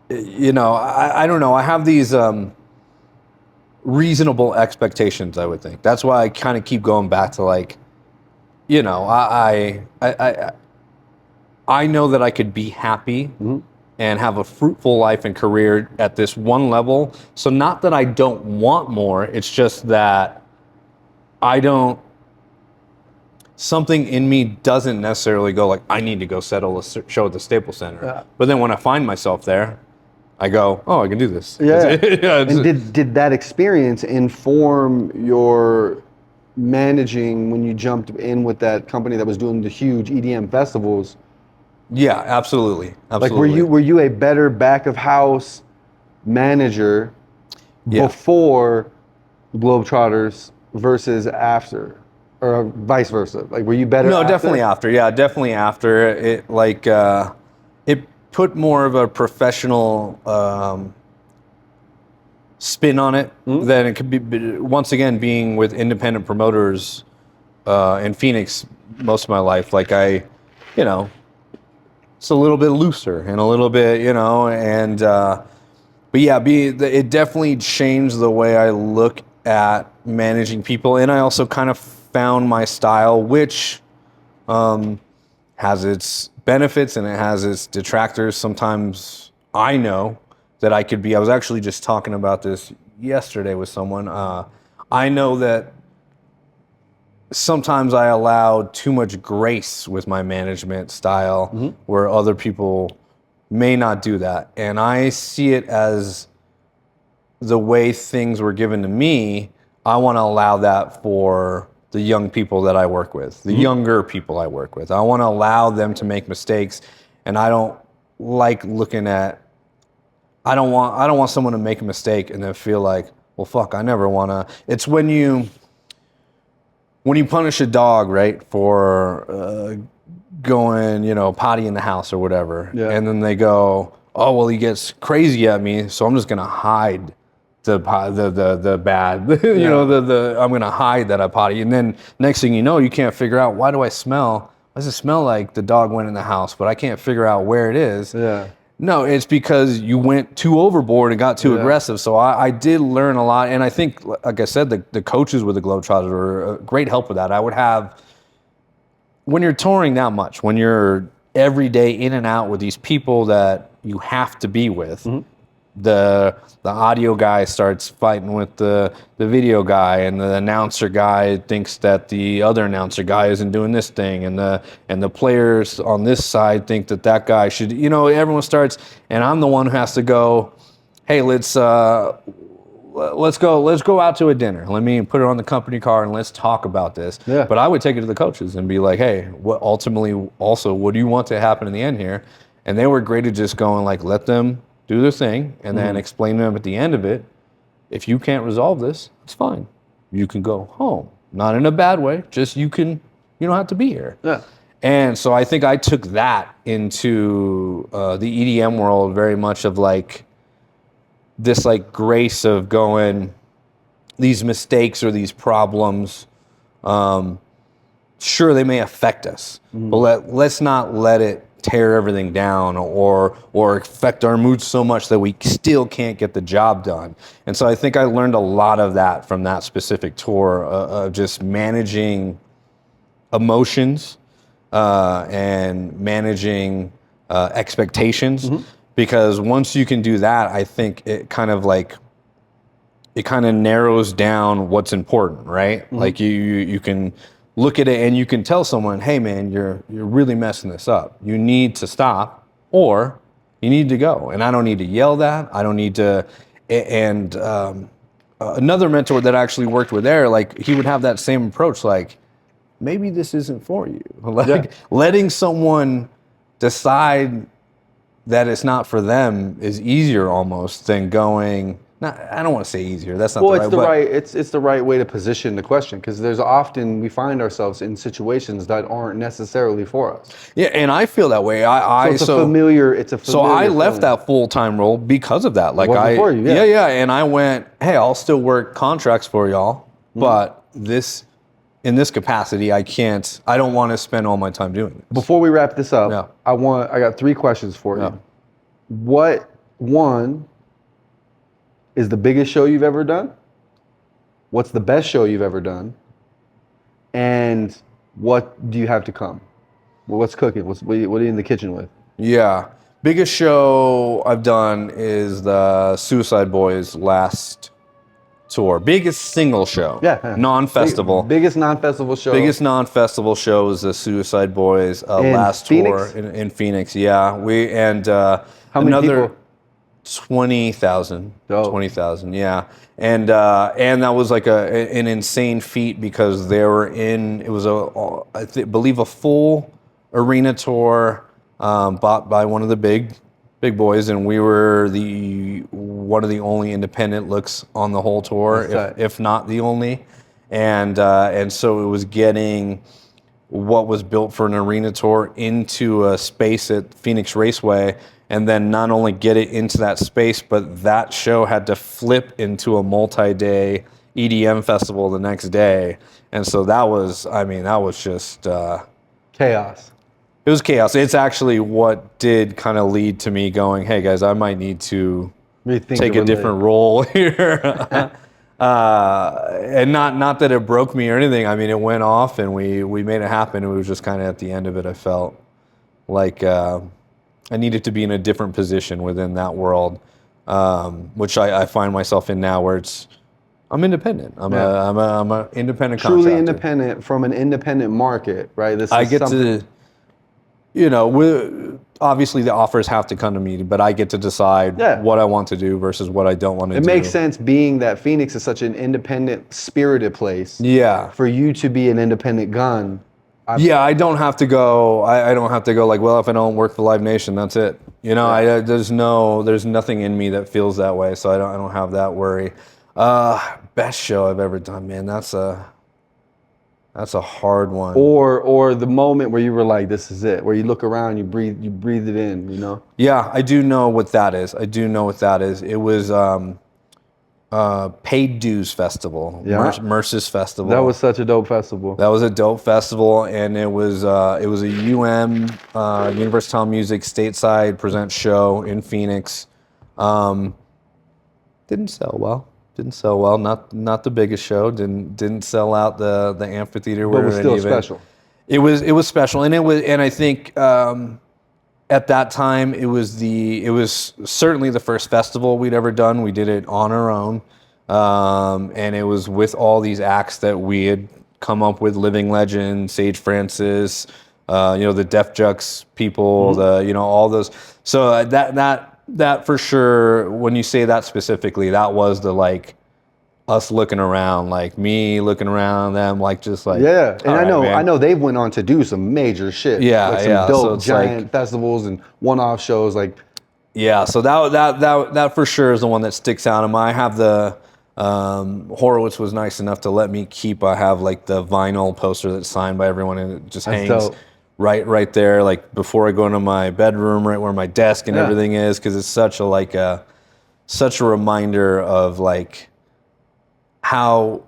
I don't know. I have these reasonable expectations, I would think. That's why I kind of keep going back to like, I know that I could be happy Mm-hmm. and have a fruitful life and career at this one level. So not that I don't want more, it's just that something in me doesn't necessarily go like, I need to go settle a show at the Staples Center. Yeah. But then when I find myself there, I go, oh, I can do this. Yeah. Yeah, And did that experience inform your managing when you jumped in with that company that was doing the huge EDM festivals? yeah, absolutely. Like were you a better back of house manager before Globetrotters versus after, or vice versa? Like were you better? No, after? definitely after. Yeah, definitely after. It like it put more of a professional spin on it than it could be. Once again, being with independent promoters in Phoenix most of my life, like it's a little bit looser and a little bit, and but yeah, it definitely changed the way I look at managing people, and I also kind of found my style, which has its benefits and it has its detractors. Sometimes I know that I was actually just talking about this yesterday with someone. I know that sometimes I allowed too much grace with my management style where other people may not do that. And I see it as the way things were given to me. I want to allow that for the young people that I work with, the younger people I work with. I want to allow them to make mistakes, and I don't like looking at. I don't want someone to make a mistake and then feel like, well, fuck, I never want to. It's when you punish a dog, right, for going, potty in the house or whatever, and then they go, oh, well, he gets crazy at me, so I'm just gonna hide the bad, I'm gonna hide that I potty, and then next thing you know, you can't figure out, why does it smell like the dog went in the house, but I can't figure out where it is. Yeah. No, it's because you went too overboard and got too aggressive. So I did learn a lot. And I think, like I said, the coaches with the Globetrotters were a great help with that. I would have, when you're touring that much, when you're every day in and out with these people that you have to be with, the audio guy starts fighting with the video guy, and the announcer guy thinks that the other announcer guy isn't doing this thing, and the players on this side think that guy should, everyone starts, and I'm the one who has to go, hey, let's go out to a dinner. Let me put it on the company car and let's talk about this. Yeah. But I would take it to the coaches and be like, hey, what do you want to happen in the end here? And they were great at just going like, let them do their thing, and then explain to them at the end of it, if you can't resolve this, it's fine. You can go home. Not in a bad way, just you don't have to be here. Yeah. And so I think I took that into the EDM world very much of like this like grace of going, these mistakes or these problems, sure, they may affect us, but let's not let it tear everything down or affect our mood so much that we still can't get the job done. And so I think I learned a lot of that from that specific tour, of just managing emotions and managing expectations. Because once you can do that, I think it kind of narrows down what's important, right? Like you can look at it and you can tell someone, hey man, you're really messing this up. You need to stop, or you need to go. And I don't need to yell that. I don't need to. And another mentor that I actually worked with there, like he would have that same approach, like maybe this isn't for you. Like letting someone decide that it's not for them is easier almost than going. I don't want to say easier. That's not it's the right way to position the question, because there's often we find ourselves in situations that aren't necessarily for us. Yeah, and I feel that way. It's a familiar. So I left that full-time role because of that. Like for you, and I went, hey, I'll still work contracts for y'all, but in this capacity, I don't want to spend all my time doing this. Before we wrap this up, I got 3 questions for you. What one is the biggest show you've ever done? What's the best show you've ever done? And what do you have to come? Well, what's cooking? What are you in the kitchen with? Yeah. Biggest show I've done is the Suicide Boys last tour. Biggest single show. Yeah. Non-festival. Biggest non-festival show. Biggest non-festival show is the Suicide Boys last Phoenix? tour in Phoenix. Yeah. How many people? 20,000. Dope. 20,000, yeah. And that was like an insane feat because it was I believe a full arena tour bought by one of the big boys, and we were one of the only independent looks on the whole tour, if not the only. And so it was getting what was built for an arena tour into a space at Phoenix Raceway, and then not only get it into that space, but that show had to flip into a multi-day EDM festival the next day. And so that was just chaos. It was chaos. It's actually what did kind of lead to me going, hey guys, I might need to take a different role here. And not that it broke me or anything. I mean, it went off and we made it happen. It was just kind of at the end of it, I felt like I needed to be in a different position within that world, which I find myself in now, where I'm independent. I'm a independent contractor. Truly independent from an independent market, right? Obviously the offers have to come to me, but I get to decide what I want to do versus what I don't want to do. It makes sense, being that Phoenix is such an independent, spirited place. Yeah. For you to be an independent gun. I don't have to go. I don't have to go like, well, if I don't work for Live Nation, that's it. There's nothing in me that feels that way, so I don't have that worry. Best show I've ever done, man. That's a hard one. Or the moment where you were like, this is it, where you look around, you breathe it in, Yeah, I do know what that is. It was Paid Dues Festival, Merce's Festival. That was such a dope festival. That was a dope festival, and it was a Universal Music stateside present show in Phoenix. Didn't sell well. Not the biggest show. Didn't sell out the amphitheater. But it was still special. It was special, and I think at that time it was certainly the first festival we'd ever done. We did it on our own, and it was with all these acts that we had come up with: Living Legend, Sage Francis, the Def Jux people, all those. So that for sure, when you say that specifically, that was the like us looking around, like me looking around, them like just like and I know they've went on to do some major shit. Some dope giant festivals and one-off shows. Like Yeah, so that for sure is the one that sticks out. And I have the Horowitz was nice enough to let me keep. I have like the vinyl poster that's signed by everyone, and it just That's hangs dope. right there, like before I go into my bedroom, right where my desk and Yeah. everything is, because it's such a reminder of like how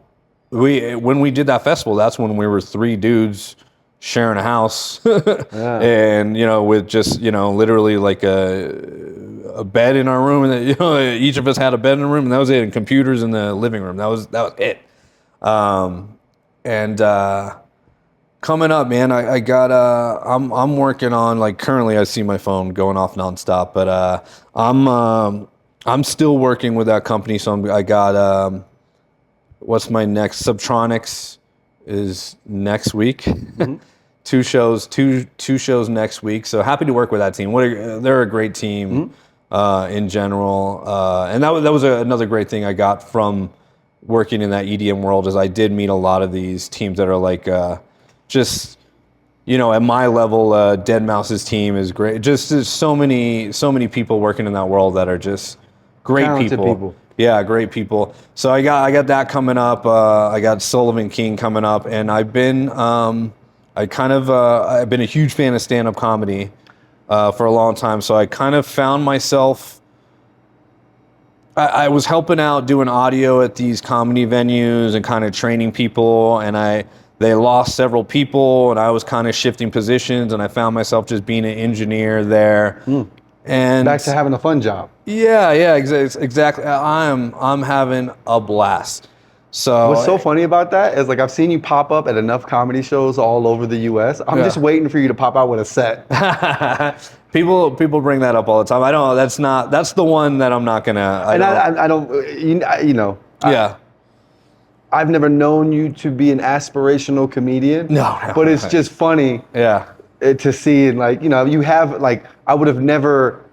when we did that festival. That's when we were three dudes sharing a house, Yeah. and with just literally like a bed in our room, and each of us had a bed in the room, and that was it, and computers in the living room. That was it. And coming up, man, I got I'm working on, like, currently I see my phone going off nonstop, but I'm still working with that company, so I got what's my next Subtronics is next week. two shows next week. So happy to work with that team. They're a great team in general, and that was another great thing I got from working in that EDM world, is I did meet a lot of these teams that are like just at my level. Dead Mouse's team is great. Just there's so many people working in that world that are just great Talented people. Yeah, great people. So I got that coming up. I got Sullivan King coming up, and I've been I've been a huge fan of stand-up comedy for a long time. So I kind of found myself. I was helping out doing audio at these comedy venues and kind of training people, and they lost several people, and I was kind of shifting positions, and I found myself just being an engineer there. And Back to having a fun job. yeah, exactly. I'm having a blast. So What's so funny about that is, like, I've seen you pop up at enough comedy shows all over the U.S. I'm just waiting for you to pop out with a set. people bring that up all the time. I don't know. That's the one that I'm not gonna. I don't. Yeah. I've never known you to be an aspirational comedian. No. But it's just funny. Yeah. To see, and like, you have, like, I would have never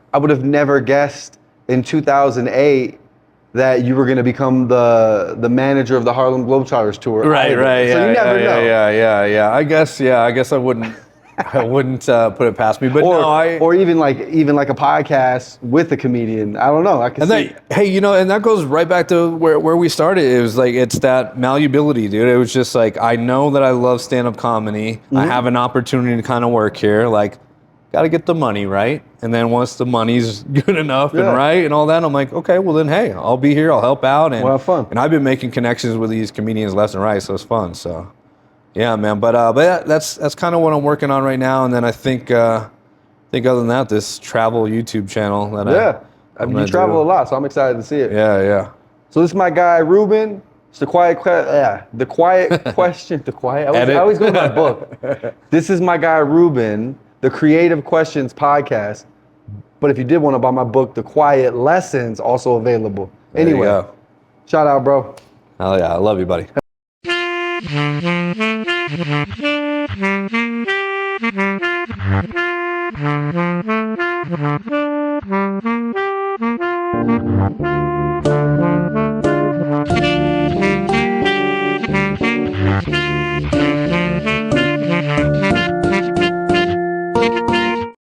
guessed in 2008 that you were going to become the manager of the Harlem Globetrotters tour. Right. So you never know. Yeah. I guess I wouldn't put it past me. But or even like a podcast with a comedian. I don't know. I can see. And that goes right back to where we started. It was like, it's that malleability, dude. It was just like, I know that I love stand-up comedy. I have an opportunity to kind of work here. Like, got to get the money, right? And then once the money's good enough and right and all that, I'm like, okay, well then, hey, I'll be here. I'll help out. And we'll have fun. And I've been making connections with these comedians left and right, so it's fun. So, yeah, man. But that's kind of what I'm working on right now. And then I think other than that, this travel YouTube channel that you travel a lot, so I'm excited to see it. Yeah. So this is my guy Reuben. It's the quiet question. I always go to my book. This is my guy Reuben, the Creative Questions podcast. But if you did want to buy my book, The Quiet Lessons, also available. Anyway, shout out, bro. Hell yeah, I love you, buddy.